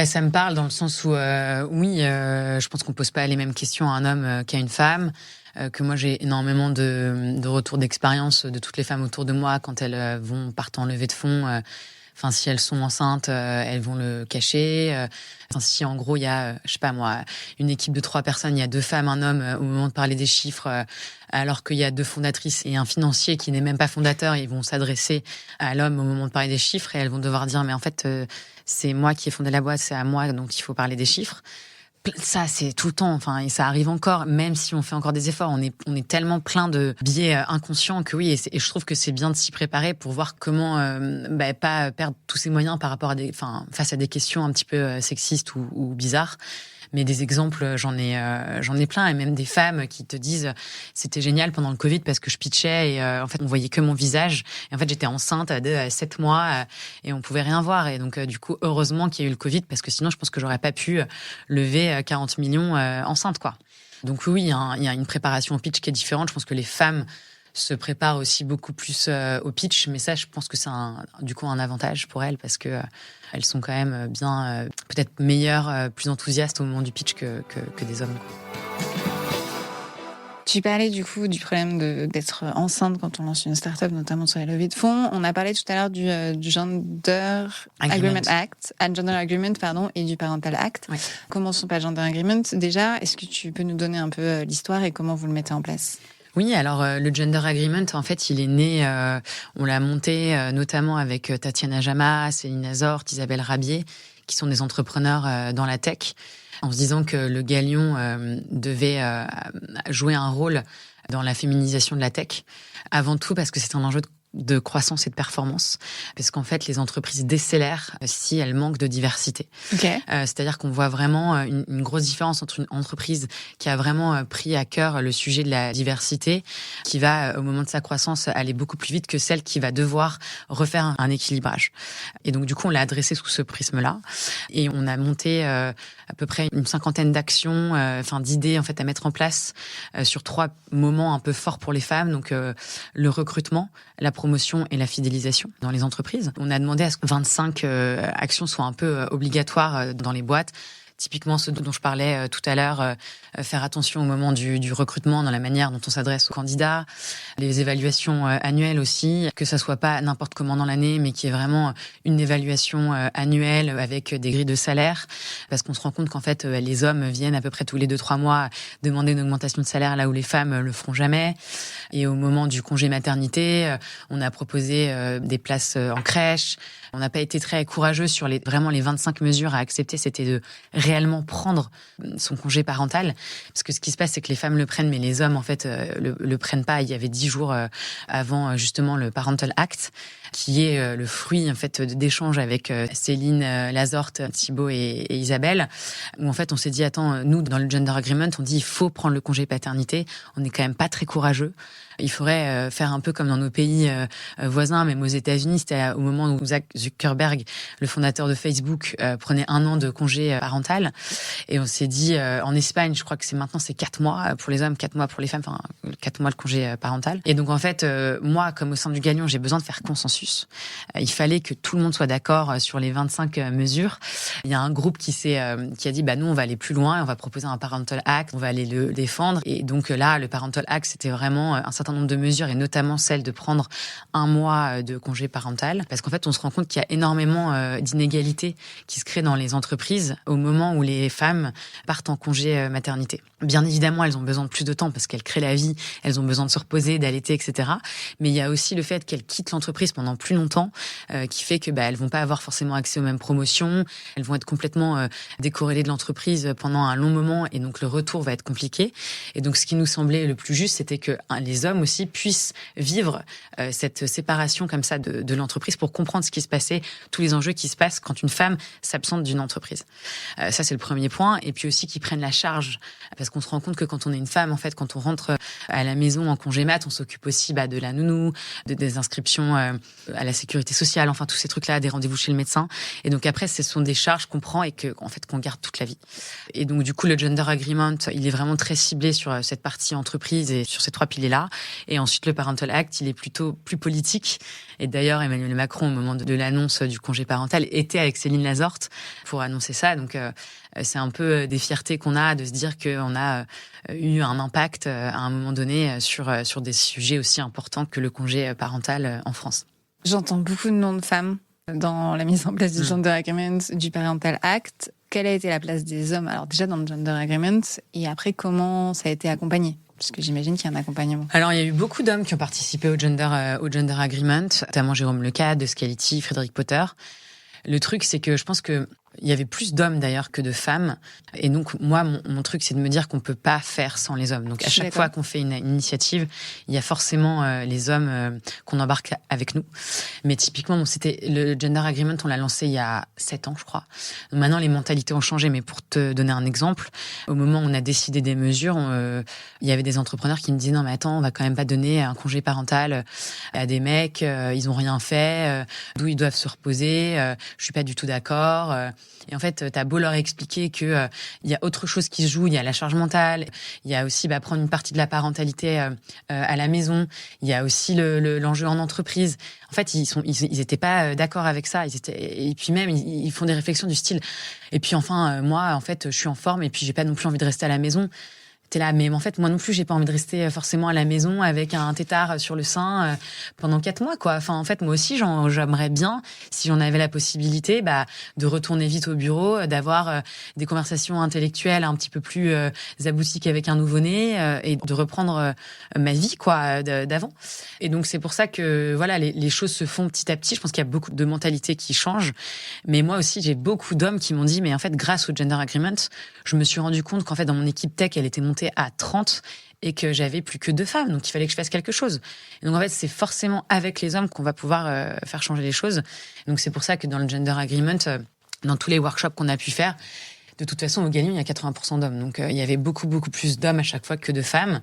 Ça me parle dans le sens où, je pense qu'on pose pas les mêmes questions à un homme qu'à une femme. Que moi, j'ai énormément de retours d'expérience de toutes les femmes autour de moi quand elles partent en levée de fonds. Enfin, si elles sont enceintes, elles vont le cacher. Enfin, si en gros il y a, je sais pas moi, une équipe de 3 personnes, il y a 2 femmes, un homme au moment de parler des chiffres, alors qu'il y a 2 fondatrices et un financier qui n'est même pas fondateur, ils vont s'adresser à l'homme au moment de parler des chiffres et elles vont devoir dire mais en fait c'est moi qui ai fondé la boîte, c'est à moi donc il faut parler des chiffres. Ça, c'est tout le temps. Enfin, et ça arrive encore, même si on fait encore des efforts. On est tellement plein de biais inconscients que oui. Et je trouve que c'est bien de s'y préparer pour voir comment pas perdre tous ses moyens par rapport face à des questions un petit peu sexistes ou bizarres. Mais des exemples, j'en ai plein, et même des femmes qui te disent c'était génial pendant le Covid parce que je pitchais et en fait on voyait que mon visage. Et en fait j'étais enceinte de 7 mois et on pouvait rien voir. Et donc du coup heureusement qu'il y a eu le Covid parce que sinon je pense que j'aurais pas pu lever 40 millions enceinte quoi. Donc oui, il y a une préparation au pitch qui est différente. Je pense que les femmes se préparent aussi beaucoup plus au pitch, mais ça je pense que c'est un avantage pour elles parce que elles sont quand même bien, peut-être meilleures, plus enthousiastes au moment du pitch que des hommes. Tu parlais du coup du problème d'être enceinte quand on lance une start-up, notamment sur les levées de fonds. On a parlé tout à l'heure du Gender Agreement Act, Gender Agreement, et du Parental Act. Ouais. Commençons par Gender Agreement. Déjà, est-ce que tu peux nous donner un peu l'histoire et comment vous le mettez en place ? Oui, alors le Gender Agreement, en fait, il est né, on l'a monté notamment avec Tatiana Jama, Céline Azort, Isabelle Rabier, qui sont des entrepreneurs dans la tech, en se disant que le galion devait jouer un rôle dans la féminisation de la tech, avant tout parce que c'est un enjeu de croissance et de performance, parce qu'en fait, les entreprises décélèrent si elles manquent de diversité. Okay. C'est-à-dire qu'on voit vraiment une grosse différence entre une entreprise qui a vraiment pris à cœur le sujet de la diversité, qui va, au moment de sa croissance, aller beaucoup plus vite que celle qui va devoir refaire un équilibrage. Et donc, du coup, on l'a adressé sous ce prisme-là. Et on a monté à peu près une 50aine d'actions, d'idées, en fait, à mettre en place sur 3 moments un peu forts pour les femmes. Donc, le recrutement, la promotion et la fidélisation dans les entreprises. On a demandé à ce que 25 actions soient un peu obligatoires dans les boîtes. Typiquement, ce dont je parlais tout à l'heure, faire attention au moment du recrutement dans la manière dont on s'adresse aux candidats, les évaluations annuelles aussi, que ça soit pas n'importe comment dans l'année, mais qu'il y ait vraiment une évaluation annuelle avec des grilles de salaire, parce qu'on se rend compte qu'en fait, les hommes viennent à peu près tous les 2-3 mois demander une augmentation de salaire là où les femmes le feront jamais. Et au moment du congé maternité, on a proposé des places en crèche. On n'a pas été très courageux sur vraiment les 25 mesures à accepter, c'était de réellement prendre son congé parental. Parce que ce qui se passe, c'est que les femmes le prennent, mais les hommes, en fait, le prennent pas. Il y avait 10 jours avant, justement, le Parental Act, qui est le fruit, en fait, d'échanges avec Céline Lazorte, Thibault et Isabelle, où, en fait, on s'est dit, attends, nous, dans le Gender Agreement, on dit, il faut prendre le congé paternité. On n'est quand même pas très courageux. Il faudrait faire un peu comme dans nos pays voisins, même aux États-Unis. C'était au moment où Zuckerberg, le fondateur de Facebook, prenait 1 an de congé parental. Et on s'est dit, en Espagne, je crois que c'est 4 mois pour les hommes, 4 mois pour les femmes, enfin 4 mois le congé parental. Et donc en fait, moi, comme au sein du Galion, j'ai besoin de faire consensus. Il fallait que tout le monde soit d'accord sur les 25 mesures. Il y a un groupe qui a dit, nous, on va aller plus loin et on va proposer un Parental Act, on va aller le défendre. Et donc là, le Parental Act, c'était vraiment un certain nombre de mesures, et notamment celle de prendre 1 mois de congé parental, parce qu'en fait, on se rend compte qu'il y a énormément d'inégalités qui se créent dans les entreprises au moment où les femmes partent en congé maternité. Bien évidemment, elles ont besoin de plus de temps parce qu'elles créent la vie, elles ont besoin de se reposer, d'allaiter, etc. Mais il y a aussi le fait qu'elles quittent l'entreprise pendant plus longtemps, qui fait que elles vont pas avoir forcément accès aux mêmes promotions, elles vont être complètement décorrélées de l'entreprise pendant un long moment, et donc le retour va être compliqué. Et donc, ce qui nous semblait le plus juste, c'était que les hommes aussi puissent vivre cette séparation comme ça de l'entreprise pour comprendre ce qui se passait, tous les enjeux qui se passent quand une femme s'absente d'une entreprise. Ça, c'est le premier point. Et puis aussi qu'ils prennent la charge, parce qu'on se rend compte que quand on est une femme, en fait, quand on rentre à la maison en congé mat, on s'occupe aussi de la nounou, des inscriptions à la sécurité sociale, enfin tous ces trucs-là, des rendez-vous chez le médecin. Et donc après, ce sont des charges qu'on prend et qu'on garde toute la vie. Et donc du coup, le Gender Agreement, il est vraiment très ciblé sur cette partie entreprise et sur ces 3 piliers-là. Et ensuite, le Parental Act, il est plutôt plus politique. Et d'ailleurs, Emmanuel Macron, au moment de l'annonce du congé parental, était avec Céline Lazorte pour annoncer ça. Donc, c'est un peu des fiertés qu'on a de se dire qu'on a eu un impact à un moment donné sur des sujets aussi importants que le congé parental en France. J'entends beaucoup de noms de femmes dans la mise en place du Gender Agreement, du Parental Act. Quelle a été la place des hommes, alors déjà dans le Gender Agreement, et après comment ça a été accompagné ? Parce que j'imagine qu'il y a un accompagnement. Alors, il y a eu beaucoup d'hommes qui ont participé au Gender Agreement, notamment Jérôme Lecade, Scality, Frédéric Potter. Le truc, c'est que je pense que il y avait plus d'hommes d'ailleurs que de femmes. Et donc, moi, mon truc, c'est de me dire qu'on peut pas faire sans les hommes. Donc, à chaque fois qu'on fait une initiative, il y a forcément les hommes qu'on embarque avec nous. Mais typiquement, c'était le Gender Agreement, on l'a lancé il y a 7 ans, je crois. Donc, maintenant, les mentalités ont changé. Mais pour te donner un exemple, au moment où on a décidé des mesures, il y avait des entrepreneurs qui me disaient non, mais attends, on va quand même pas donner un congé parental à des mecs, ils ont rien fait, d'où ils doivent se reposer, je suis pas du tout d'accord. Et en fait, t'as beau leur expliquer que il y a autre chose qui se joue, il y a la charge mentale, il y a aussi prendre une partie de la parentalité à la maison, il y a aussi l'enjeu en entreprise. En fait, ils étaient pas d'accord avec ça. Et puis même, ils font des réflexions du style. Et puis enfin, moi, en fait, je suis en forme et puis j'ai pas non plus envie de rester à la maison. T'es là, mais en fait, moi non plus, j'ai pas envie de rester forcément à la maison avec un tétard sur le sein pendant 4 mois, quoi. Enfin, en fait, moi aussi, j'aimerais bien, si j'en avais la possibilité, de retourner vite au bureau, d'avoir des conversations intellectuelles un petit peu plus abouties qu'avec un nouveau-né et de reprendre ma vie, quoi, d'avant. Et donc, c'est pour ça que, voilà, les choses se font petit à petit. Je pense qu'il y a beaucoup de mentalités qui changent. Mais moi aussi, j'ai beaucoup d'hommes qui m'ont dit, mais en fait, grâce au Gender Agreement, je me suis rendu compte qu'en fait, dans mon équipe tech, elle était montée à 30 et que j'avais plus que 2 femmes. Donc, il fallait que je fasse quelque chose. Et donc, en fait, c'est forcément avec les hommes qu'on va pouvoir faire changer les choses. Donc, c'est pour ça que dans le Gender Agreement, dans tous les workshops qu'on a pu faire, de toute façon, au Galion, il y a 80% d'hommes. Donc, il y avait beaucoup, beaucoup plus d'hommes à chaque fois que de femmes.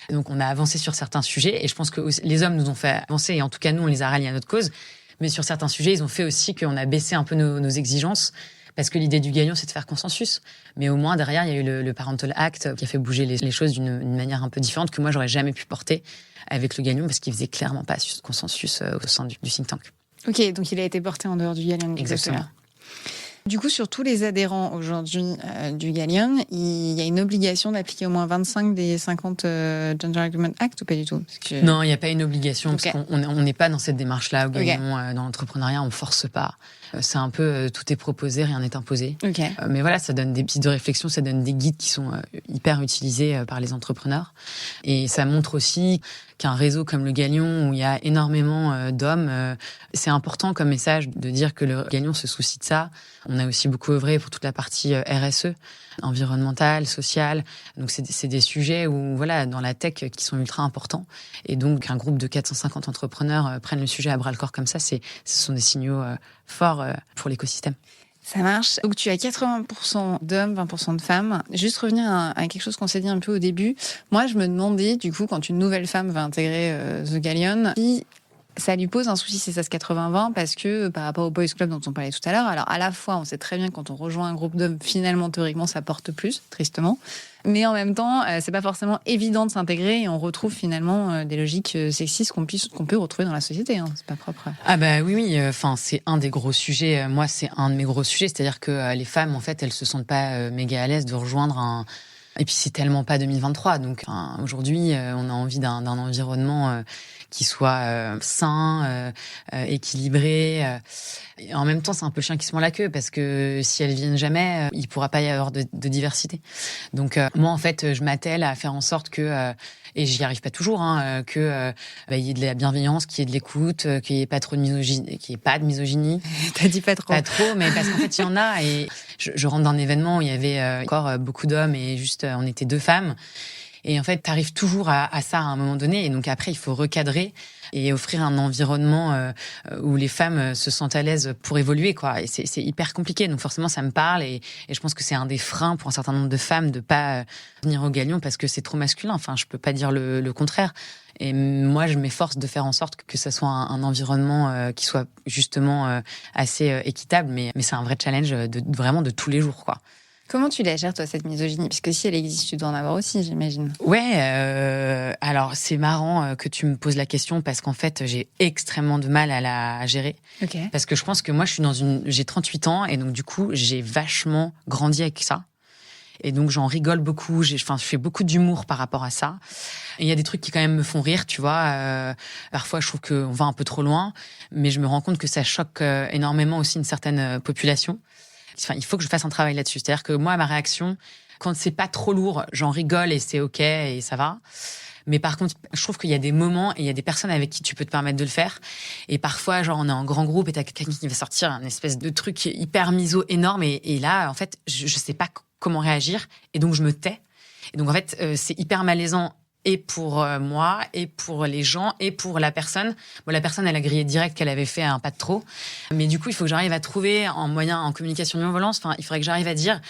Donc, on a avancé sur certains sujets. Et je pense que les hommes nous ont fait avancer. Et en tout cas, nous, on les a ralliés à notre cause. Mais sur certains sujets, ils ont fait aussi qu'on a baissé un peu nos exigences. Parce que l'idée du Galion, c'est de faire consensus. Mais au moins, derrière, il y a eu le Parental Act qui a fait bouger les choses d'une manière un peu différente que moi, j'aurais jamais pu porter avec le Galion parce qu'il faisait clairement pas consensus au sein du think tank. Ok, donc il a été porté en dehors du Galion. Exactement. Du coup, sur tous les adhérents aujourd'hui du Galion, il y a une obligation d'appliquer au moins 25 des 50 Gender Agreement Act ou pas du tout? Non, il n'y a pas une obligation parce qu'on n'est pas dans cette démarche-là au Galion. Dans l'entrepreneuriat, on ne force pas. C'est un peu tout est proposé, rien n'est imposé. Mais voilà, ça donne des pistes de réflexion, ça donne des guides qui sont hyper utilisés par les entrepreneurs. Et ça montre aussi qu'un réseau comme le Galion, où il y a énormément d'hommes, c'est important comme message de dire que le Galion se soucie de ça. On On a aussi beaucoup œuvré pour toute la partie RSE, environnementale, sociale. Donc c'est des sujets où voilà, dans la tech qui sont ultra importants. Et donc un groupe de 450 entrepreneurs prennent le sujet à bras le corps comme ça, ce sont des signaux forts pour l'écosystème. Ça marche. Donc tu as 80% d'hommes, 20% de femmes. Juste revenir à quelque chose qu'on s'est dit un peu au début. Moi, je me demandais, du coup, quand une nouvelle femme va intégrer The Galleon, si ça lui pose un souci, c'est ça ce 80-20, parce que par rapport au Boys Club dont on parlait tout à l'heure, alors à la fois, on sait très bien que quand on rejoint un groupe d'hommes, finalement, théoriquement, ça porte plus, tristement. Mais en même temps, c'est pas forcément évident de s'intégrer et on retrouve finalement des logiques sexistes qu'on peut retrouver dans la société. Hein. C'est pas propre. Ah bah oui. Enfin, c'est un des gros sujets. Moi, c'est un de mes gros sujets. C'est-à-dire que les femmes, en fait, elles se sentent pas méga à l'aise de rejoindre un... Et puis, c'est tellement pas 2023. Donc, aujourd'hui, on a envie d'un environnement qui soit sain, équilibré. Et en même temps, c'est un peu le chien qui se mord la queue parce que si elles viennent jamais, il pourra pas y avoir de diversité. Donc, moi, en fait, je m'attelle à faire en sorte que, et j'y arrive pas toujours, que il y ait de la bienveillance, qu'il y ait de l'écoute, qu'il y ait pas trop de misogynie, qu'il y ait pas de misogynie. T'as dit pas trop. Pas trop, mais parce qu'en fait, il y en a. Et je rentre d'un événement où il y avait encore beaucoup d'hommes et juste on était 2 femmes. Et en fait, t'arrives toujours à ça à un moment donné. Et donc après, il faut recadrer et offrir un environnement où les femmes se sentent à l'aise pour évoluer, quoi. Et c'est hyper compliqué. Donc forcément, ça me parle. Et je pense que c'est un des freins pour un certain nombre de femmes de pas venir au Galion parce que c'est trop masculin. Enfin, je peux pas dire le contraire. Et moi, je m'efforce de faire en sorte que ça soit un environnement qui soit justement assez équitable. Mais c'est un vrai challenge vraiment de tous les jours, quoi. Comment tu la gères, toi, cette misogynie? Puisque si elle existe, tu dois en avoir aussi, j'imagine. Ouais, alors c'est marrant que tu me poses la question parce qu'en fait, j'ai extrêmement de mal à la gérer. Ok. Parce que je pense que moi, j'ai 38 ans et donc du coup, j'ai vachement grandi avec ça. Et donc, j'en rigole beaucoup. Je fais beaucoup d'humour par rapport à ça. Et il y a des trucs qui quand même me font rire, tu vois. Parfois, je trouve qu'on va un peu trop loin, mais je me rends compte que ça choque énormément aussi une certaine population. Enfin, il faut que je fasse un travail là-dessus. C'est-à-dire que moi, ma réaction, quand c'est pas trop lourd, j'en rigole et c'est OK et ça va. Mais par contre, je trouve qu'il y a des moments et il y a des personnes avec qui tu peux te permettre de le faire. Et parfois, genre, on est en grand groupe et t'as quelqu'un qui va sortir un espèce de truc hyper miso énorme. Et là, en fait, je sais pas comment réagir. Et donc, je me tais. Et donc, en fait, c'est hyper malaisant et pour moi, et pour les gens, et pour la personne. Bon, la personne, elle a grillé direct qu'elle avait fait un pas de trop. Mais du coup, il faut que j'arrive à trouver un moyen en communication non-violence. Enfin, il faudrait que j'arrive à dire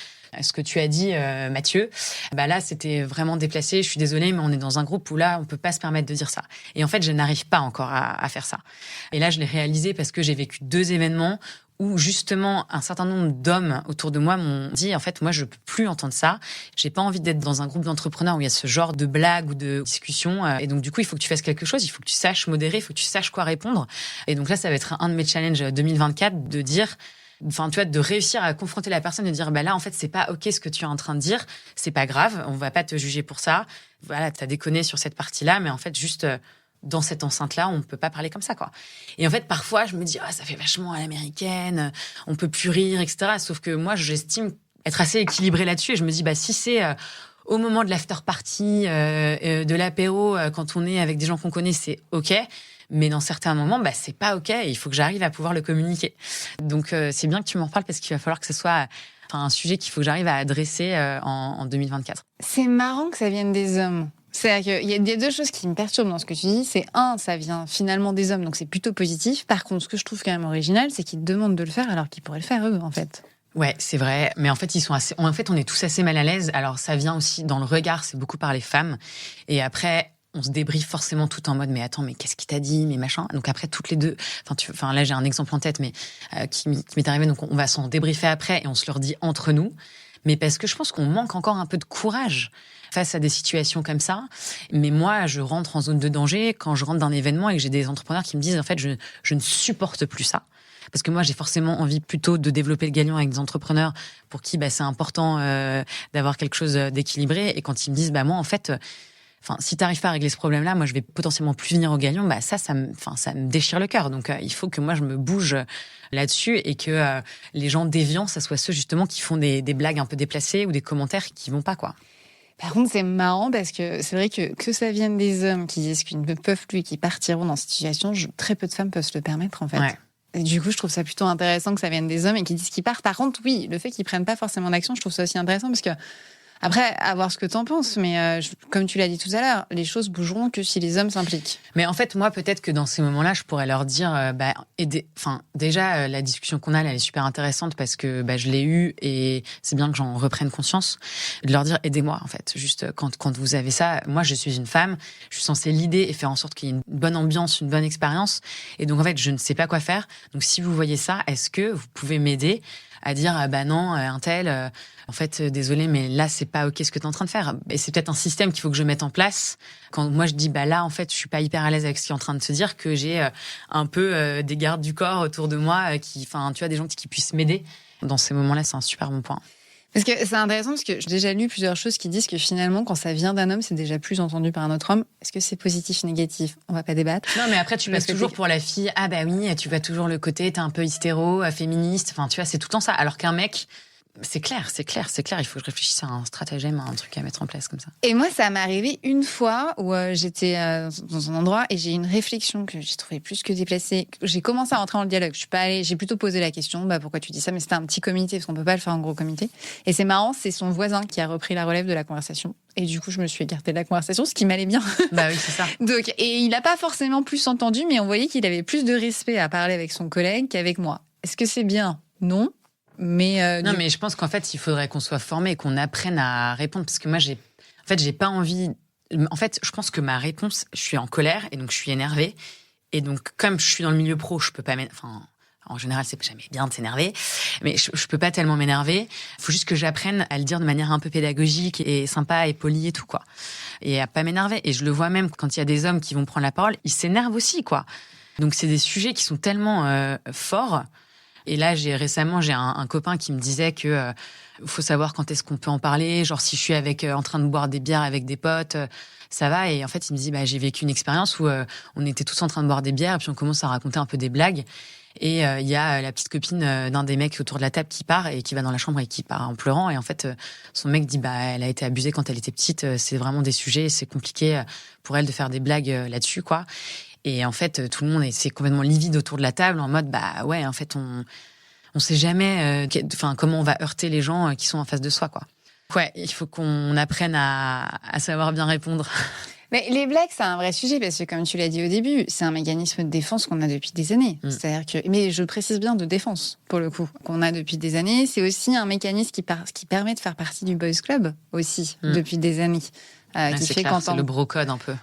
ce que tu as dit, Mathieu. Bah là, c'était vraiment déplacé. Je suis désolée, mais on est dans un groupe où là, on peut pas se permettre de dire ça. Et en fait, je n'arrive pas encore à faire ça. Et là, je l'ai réalisé parce que j'ai vécu 2 événements où justement un certain nombre d'hommes autour de moi m'ont dit en fait moi je peux plus entendre ça, j'ai pas envie d'être dans un groupe d'entrepreneurs où il y a ce genre de blagues ou de discussions et donc du coup il faut que tu fasses quelque chose, il faut que tu saches modérer, il faut que tu saches quoi répondre et donc là ça va être un de mes challenges 2024 de dire enfin tu vois de réussir à confronter la personne et de dire bah là en fait c'est pas OK ce que tu es en train de dire, c'est pas grave, on va pas te juger pour ça, voilà t'as déconné sur cette partie-là mais en fait juste dans cette enceinte-là, on ne peut pas parler comme ça, quoi. Et en fait, parfois, je me dis, ça fait vachement à l'américaine, on peut plus rire, etc. Sauf que moi, j'estime être assez équilibrée là-dessus. Et je me dis, si c'est au moment de l'after party, de l'apéro, quand on est avec des gens qu'on connaît, c'est OK. Mais dans certains moments, c'est pas OK. Et il faut que j'arrive à pouvoir le communiquer. Donc, c'est bien que tu m'en parles parce qu'il va falloir que ce soit un sujet qu'il faut que j'arrive à adresser en 2024. C'est marrant que ça vienne des hommes. C'est-à-dire qu'il y a 2 choses qui me perturbent dans ce que tu dis. C'est ça vient finalement des hommes, donc c'est plutôt positif. Par contre, ce que je trouve quand même original, c'est qu'ils te demandent de le faire alors qu'ils pourraient le faire eux, en fait. Ouais, c'est vrai. Mais en fait, on est tous assez mal à l'aise. Alors, ça vient aussi dans le regard, c'est beaucoup par les femmes. Et après, on se débriefe forcément tout en mode, mais attends, mais qu'est-ce qu'il t'a dit, mais machin. Donc après, toutes les deux, là, j'ai un exemple en tête, mais qui m'est arrivé. Donc, on va s'en débriefer après et on se le redit entre nous. Mais parce que je pense qu'on manque encore un peu de courage face à des situations comme ça. Mais moi, je rentre en zone de danger quand je rentre d'un événement et que j'ai des entrepreneurs qui me disent, en fait, je ne supporte plus ça. Parce que moi, j'ai forcément envie plutôt de développer le Galion avec des entrepreneurs pour qui c'est important d'avoir quelque chose d'équilibré. Et quand ils me disent, moi, en fait, si t'arrives pas à régler ce problème-là, moi, je vais potentiellement plus venir au Galion. Ça me déchire le cœur. Donc, il faut que moi, je me bouge là-dessus et que les gens déviants, ça soit ceux justement qui font des blagues un peu déplacées ou des commentaires qui vont pas, quoi. Par contre, c'est marrant parce que c'est vrai que ça vienne des hommes qui disent qu'ils ne peuvent plus, qui partiront dans cette situation, très peu de femmes peuvent se le permettre, en fait. Ouais. Et du coup, je trouve ça plutôt intéressant que ça vienne des hommes et qu'ils disent qu'ils partent. Par contre, oui, le fait qu'ils prennent pas forcément d'action, je trouve ça aussi intéressant parce que, après, à voir ce que t'en penses, mais comme tu l'as dit tout à l'heure, les choses bougeront que si les hommes s'impliquent. Mais en fait, moi, peut-être que dans ces moments-là, je pourrais leur dire, déjà, la discussion qu'on a, là, elle est super intéressante parce que je l'ai eue et c'est bien que j'en reprenne conscience. De leur dire, aidez-moi, en fait. Juste, quand vous avez ça, moi, je suis une femme, je suis censée l'aider et faire en sorte qu'il y ait une bonne ambiance, une bonne expérience. Et donc, en fait, je ne sais pas quoi faire. Donc, si vous voyez ça, est-ce que vous pouvez m'aider à dire, non, un tel, en fait, désolé, mais là, c'est pas OK ce que tu es en train de faire. Et c'est peut-être un système qu'il faut que je mette en place. Quand moi, je dis, là, en fait, je suis pas hyper à l'aise avec ce qui est en train de se dire, que j'ai un peu des gardes du corps autour de moi, tu vois, des gens qui puissent m'aider. Dans ces moments-là, c'est un super bon point. Parce que c'est intéressant parce que j'ai déjà lu plusieurs choses qui disent que finalement, quand ça vient d'un homme, c'est déjà plus entendu par un autre homme. Est-ce que c'est positif, négatif ? On va pas débattre. Non, mais après, tu passes toujours pour la fille. Ah oui, tu vois toujours le côté, t'es un peu hystéro, féministe. Enfin, tu vois, c'est tout le temps ça. Alors qu'un mec, c'est clair. Il faut que je réfléchisse à un stratagème, à un truc à mettre en place comme ça. Et moi, ça m'est arrivé une fois où j'étais dans un endroit et j'ai eu une réflexion que j'ai trouvée plus que déplacée. J'ai commencé à rentrer dans le dialogue. Je suis pas allée, j'ai plutôt posé la question, pourquoi tu dis ça ? Mais c'était un petit comité, parce qu'on peut pas le faire en gros comité. Et c'est marrant, c'est son voisin qui a repris la relève de la conversation. Et du coup, je me suis écartée de la conversation, ce qui m'allait bien. Oui, c'est ça. Donc, et il n'a pas forcément plus entendu, mais on voyait qu'il avait plus de respect à parler avec son collègue qu'avec moi. Est-ce que c'est bien ? Non. Mais mais je pense qu'en fait, il faudrait qu'on soit formé et qu'on apprenne à répondre. Parce que moi, j'ai pas envie. En fait, je pense que ma réponse, je suis en colère et donc je suis énervée. Et donc, comme je suis dans le milieu pro, je peux pas en général, c'est jamais bien de s'énerver, mais je peux pas tellement m'énerver. Il faut juste que j'apprenne à le dire de manière un peu pédagogique et sympa et polie et tout, quoi. Et à pas m'énerver. Et je le vois même quand il y a des hommes qui vont prendre la parole, ils s'énervent aussi, quoi. Donc, c'est des sujets qui sont tellement forts. Et là, récemment, j'ai un copain qui me disait que faut savoir quand est-ce qu'on peut en parler. Genre, si je suis en train de boire des bières avec des potes, ça va. Et en fait, il me dit, j'ai vécu une expérience où on était tous en train de boire des bières et puis on commence à raconter un peu des blagues. Et il y a la petite copine d'un des mecs autour de la table qui part et qui va dans la chambre et qui part en pleurant. Et en fait, son mec dit, elle a été abusée quand elle était petite. C'est vraiment des sujets, c'est compliqué pour elle de faire des blagues là-dessus, quoi. Et en fait, tout le monde c'est complètement livide autour de la table en mode, ouais, en fait, on sait jamais comment on va heurter les gens qui sont en face de soi, quoi. Ouais, il faut qu'on apprenne à savoir bien répondre. Mais les blagues, c'est un vrai sujet parce que, comme tu l'as dit au début, c'est un mécanisme de défense qu'on a depuis des années. C'est-à-dire que, mais je précise bien de défense, pour le coup, qu'on a depuis des années. C'est aussi un mécanisme qui permet de faire partie du boys club aussi, depuis des années. Qui fait c'est le bro-code un peu.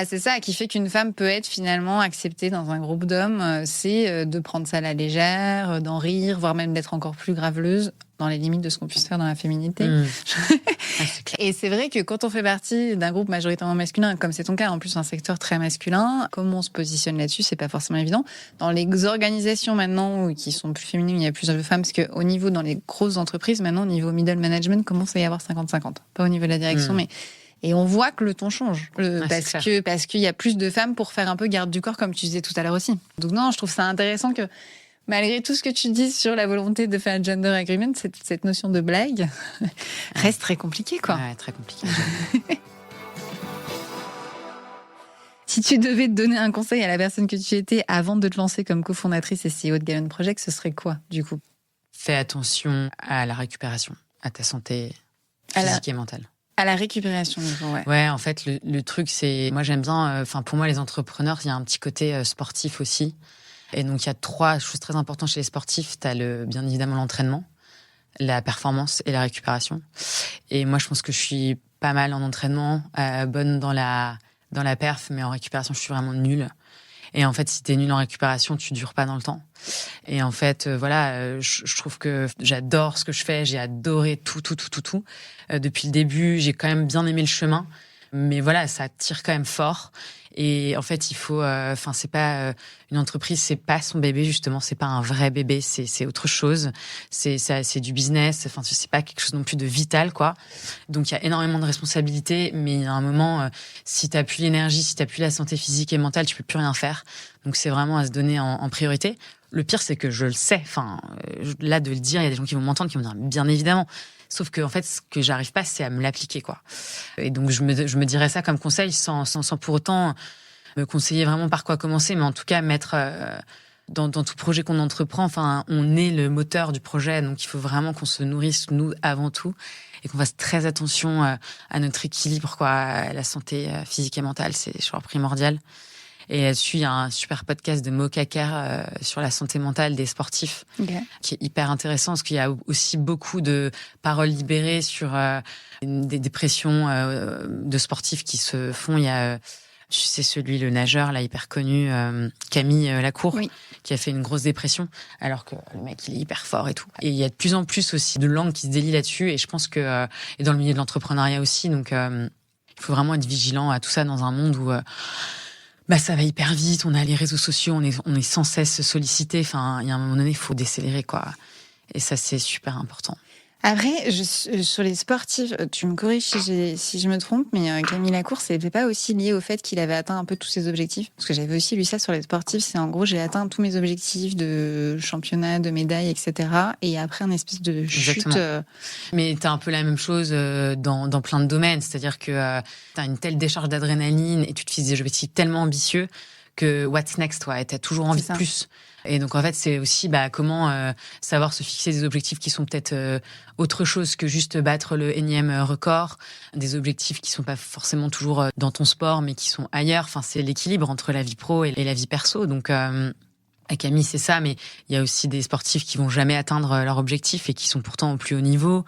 C'est ça, qui fait qu'une femme peut être finalement acceptée dans un groupe d'hommes. C'est de prendre ça à la légère, d'en rire, voire même d'être encore plus graveleuse dans les limites de ce qu'on puisse faire dans la féminité. C'est clair. Et c'est vrai que quand on fait partie d'un groupe majoritairement masculin, comme c'est ton cas, en plus un secteur très masculin, comment on se positionne là-dessus, c'est pas forcément évident. Dans les organisations maintenant qui sont plus féminines, il y a plus de femmes, parce qu'au niveau, dans les grosses entreprises, maintenant, au niveau middle management, commence à y avoir 50-50. Pas au niveau de la direction, mais... Et on voit que le ton change, parce qu'il y a plus de femmes pour faire un peu garde du corps, comme tu disais tout à l'heure aussi. Donc non, je trouve ça intéressant que, malgré tout ce que tu dis sur la volonté de faire un gender agreement, cette notion de blague reste très compliquée, quoi. Ouais, très compliquée. Si tu devais te donner un conseil à la personne que tu étais avant de te lancer comme cofondatrice et CEO de Galen Project, ce serait quoi, du coup ? Fais attention à la récupération, à ta santé physique et mentale. À la récupération, ouais. Ouais, en fait, le truc, c'est... Moi, j'aime bien... pour moi, les entrepreneurs, il y a un petit côté sportif aussi. Et donc, il y a 3 choses très importantes chez les sportifs. Tu as bien évidemment l'entraînement, la performance et la récupération. Et moi, je pense que je suis pas mal en entraînement, bonne dans la perf, mais en récupération, je suis vraiment nulle. Et en fait, si t'es nul en récupération, tu dures pas dans le temps. Et en fait, je trouve que j'adore ce que je fais. J'ai adoré tout. Depuis le début, j'ai quand même bien aimé le chemin. Mais voilà, ça tire quand même fort. Et en fait, il faut... c'est pas... une entreprise, c'est pas son bébé, justement. C'est pas un vrai bébé. C'est autre chose. C'est du business. C'est pas quelque chose non plus de vital, quoi. Donc, il y a énormément de responsabilités. Mais il y a un moment, si t'as plus l'énergie, si t'as plus la santé physique et mentale, tu peux plus rien faire. Donc, c'est vraiment à se donner en priorité. Le pire, c'est que je le sais. Là, de le dire, il y a des gens qui vont m'entendre, qui vont dire, bien évidemment. Sauf que, en fait, ce que j'arrive pas, c'est à me l'appliquer, quoi. Et donc, je me dirais ça comme conseil sans pour autant me conseiller vraiment par quoi commencer, mais en tout cas, mettre dans tout projet qu'on entreprend, enfin, on est le moteur du projet, donc il faut vraiment qu'on se nourrisse, nous, avant tout, et qu'on fasse très attention à notre équilibre, quoi, à la santé physique et mentale, c'est, je crois, primordial. Et là-dessus, il y a un super podcast de Mo Kaker sur la santé mentale des sportifs, qui est hyper intéressant, parce qu'il y a aussi beaucoup de paroles libérées sur des dépressions de sportifs qui se font. Il y a... Tu sais, le nageur, là, hyper connu, Camille Lacour, qui a fait une grosse dépression, alors que le mec, il est hyper fort et tout. Et il y a de plus en plus aussi de langues qui se délient là-dessus, et je pense que, et dans le milieu de l'entrepreneuriat aussi, donc, il faut vraiment être vigilant à tout ça dans un monde où, ça va hyper vite, on a les réseaux sociaux, on est sans cesse sollicité, enfin, il y a un moment donné, il faut décélérer, quoi. Et ça, c'est super important. Après, sur les sportifs, tu me corriges si je me trompe, mais Camille Lacour, c'était pas aussi lié au fait qu'il avait atteint un peu tous ses objectifs? Parce que j'avais aussi lu ça sur les sportifs, c'est en gros, j'ai atteint tous mes objectifs de championnat, de médailles, etc. Et après, un espèce de chute. Mais t'as un peu la même chose dans plein de domaines, c'est-à-dire que t'as une telle décharge d'adrénaline et tu te fixes des objectifs tellement ambitieux que what's next, et t'as toujours envie de plus. Et donc, en fait, c'est aussi comment savoir se fixer des objectifs qui sont peut-être autre chose que juste battre le énième record, des objectifs qui sont pas forcément toujours dans ton sport, mais qui sont ailleurs. Enfin, c'est l'équilibre entre la vie pro et la vie perso. Donc, à Camille, c'est ça, mais il y a aussi des sportifs qui vont jamais atteindre leur objectif et qui sont pourtant au plus haut niveau.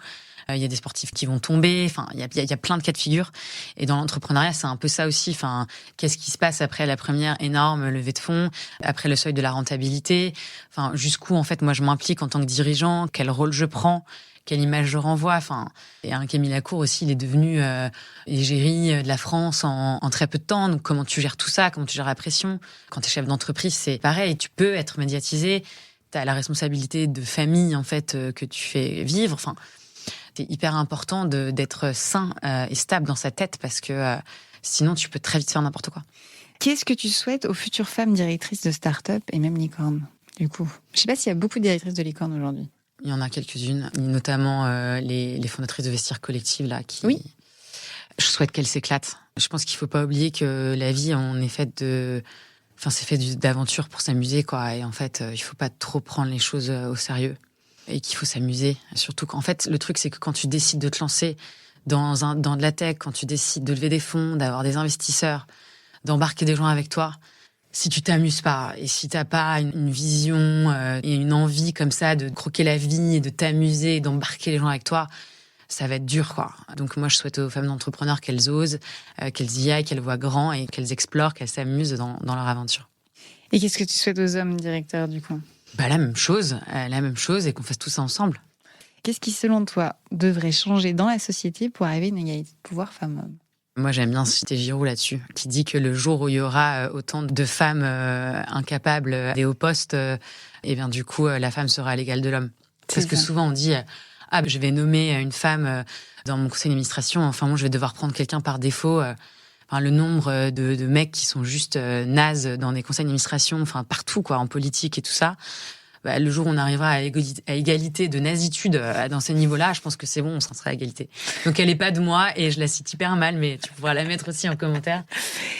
Il y a des sportifs qui vont tomber. Enfin, il y a plein de cas de figure. Et dans l'entrepreneuriat, c'est un peu ça aussi. Enfin, qu'est-ce qui se passe après la première énorme levée de fonds, après le seuil de la rentabilité? Enfin, jusqu'où, en fait, moi, je m'implique en tant que dirigeant? Quel rôle je prends? Quelle image je renvoie? Enfin, et Camille Lacour aussi, il est devenu égérie de la France en très peu de temps. Donc, comment tu gères tout ça? Comment tu gères la pression? Quand tu es chef d'entreprise, c'est pareil. Tu peux être médiatisé. Tu as la responsabilité de famille, en fait, que tu fais vivre. Enfin, c'est hyper important d'être sain et stable dans sa tête parce que sinon, tu peux très vite faire n'importe quoi. Qu'est-ce que tu souhaites aux futures femmes directrices de start-up et même licornes, du coup? Je sais pas s'il y a beaucoup de directrices de licornes aujourd'hui. Il y en a quelques-unes, notamment les fondatrices de Vestiaire Collective, là, qui... Oui. Je souhaite qu'elles s'éclatent. Je pense qu'il faut pas oublier que la vie, on est faite c'est fait d'aventure pour s'amuser, quoi. Et en fait, il faut pas trop prendre les choses au sérieux. Et qu'il faut s'amuser. Surtout qu'en fait, le truc, c'est que quand tu décides de te lancer dans de la tech, quand tu décides de lever des fonds, d'avoir des investisseurs, d'embarquer des gens avec toi, si tu t'amuses pas et si t'as pas une vision et une envie comme ça de croquer la vie et de t'amuser et d'embarquer les gens avec toi, ça va être dur, quoi. Donc moi, je souhaite aux femmes d'entrepreneurs qu'elles osent, qu'elles y aillent, qu'elles voient grand et qu'elles explorent, qu'elles s'amusent dans leur aventure. Et qu'est-ce que tu souhaites aux hommes directeurs, du coup? La même chose et qu'on fasse tout ça ensemble. Qu'est-ce qui, selon toi, devrait changer dans la société pour arriver à une égalité de pouvoir femmes-hommes? Moi, j'aime bien citer Giroud là-dessus, qui dit que le jour où il y aura autant de femmes incapables des hauts postes, du coup, la femme sera à l'égal de l'homme. Parce que souvent, on dit je vais nommer une femme dans mon conseil d'administration, enfin, moi, je vais devoir prendre quelqu'un par défaut. Le nombre de mecs qui sont juste nazes dans des conseils d'administration, enfin partout, quoi, en politique et tout ça. Le jour où on arrivera à égalité de nazitude dans ces niveaux-là, je pense que c'est bon, on s'en sera à égalité. Donc elle est pas de moi et je la cite hyper mal, mais tu pourras la mettre aussi en commentaire.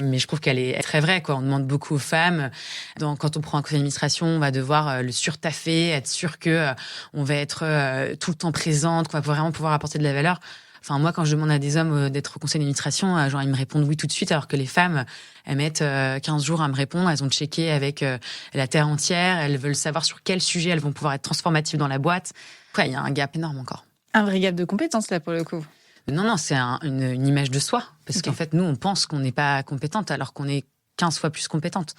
Mais je trouve qu'elle est très vraie, quoi. On demande beaucoup aux femmes. Quand on prend un conseil d'administration, on va devoir le surtaffer, être sûr que on va être tout le temps présente, qu'on va vraiment pouvoir apporter de la valeur. Enfin, moi, quand je demande à des hommes d'être au conseil d'administration, ils me répondent oui tout de suite, alors que les femmes, elles mettent 15 jours à me répondre. Elles ont checké avec la terre entière. Elles veulent savoir sur quel sujet elles vont pouvoir être transformatives dans la boîte. Il y a un gap énorme encore. Un vrai gap de compétences, là, pour le coup. Non, c'est une image de soi. Parce qu'en fait, nous, on pense qu'on n'est pas compétente, alors qu'on est 15 fois plus compétente.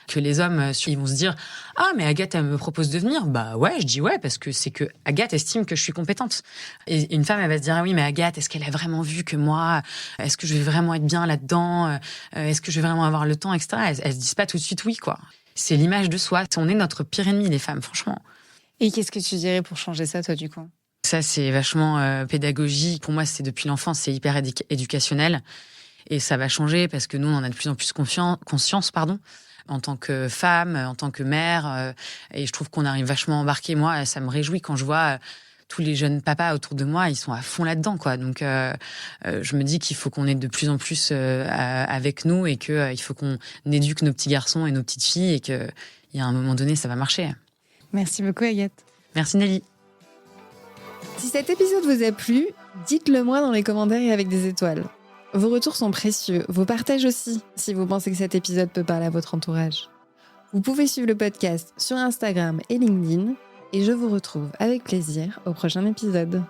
Que les hommes, ils vont se dire « Ah, mais Agathe, elle me propose de venir ?» Bah ouais, je dis ouais, parce que c'est que Agathe estime que je suis compétente. Et une femme, elle va se dire « Ah oui, mais Agathe, est-ce qu'elle a vraiment vu que moi, est-ce que je vais vraiment être bien là-dedans, est-ce que je vais vraiment avoir le temps, etc. » Elles se disent pas tout de suite oui, quoi. C'est l'image de soi. On est notre pire ennemi, les femmes, franchement. Et qu'est-ce que tu dirais pour changer ça, toi, du coup? Ça, c'est vachement pédagogique. Pour moi, c'est depuis l'enfance, c'est hyper éducationnel. Et ça va changer parce que nous, on en a de plus en plus conscience, en tant que femme, en tant que mère. Et je trouve qu'on arrive vachement embarqué. Moi, ça me réjouit quand je vois tous les jeunes papas autour de moi, ils sont à fond là-dedans, quoi. Donc, je me dis qu'il faut qu'on ait de plus en plus avec nous et qu'il faut qu'on éduque nos petits garçons et nos petites filles et qu'il y a un moment donné, ça va marcher. Merci beaucoup, Agathe. Merci Nelly. Si cet épisode vous a plu, dites-le moi dans les commentaires et avec des étoiles. Vos retours sont précieux, vos partages aussi, si vous pensez que cet épisode peut parler à votre entourage. Vous pouvez suivre le podcast sur Instagram et LinkedIn, et je vous retrouve avec plaisir au prochain épisode.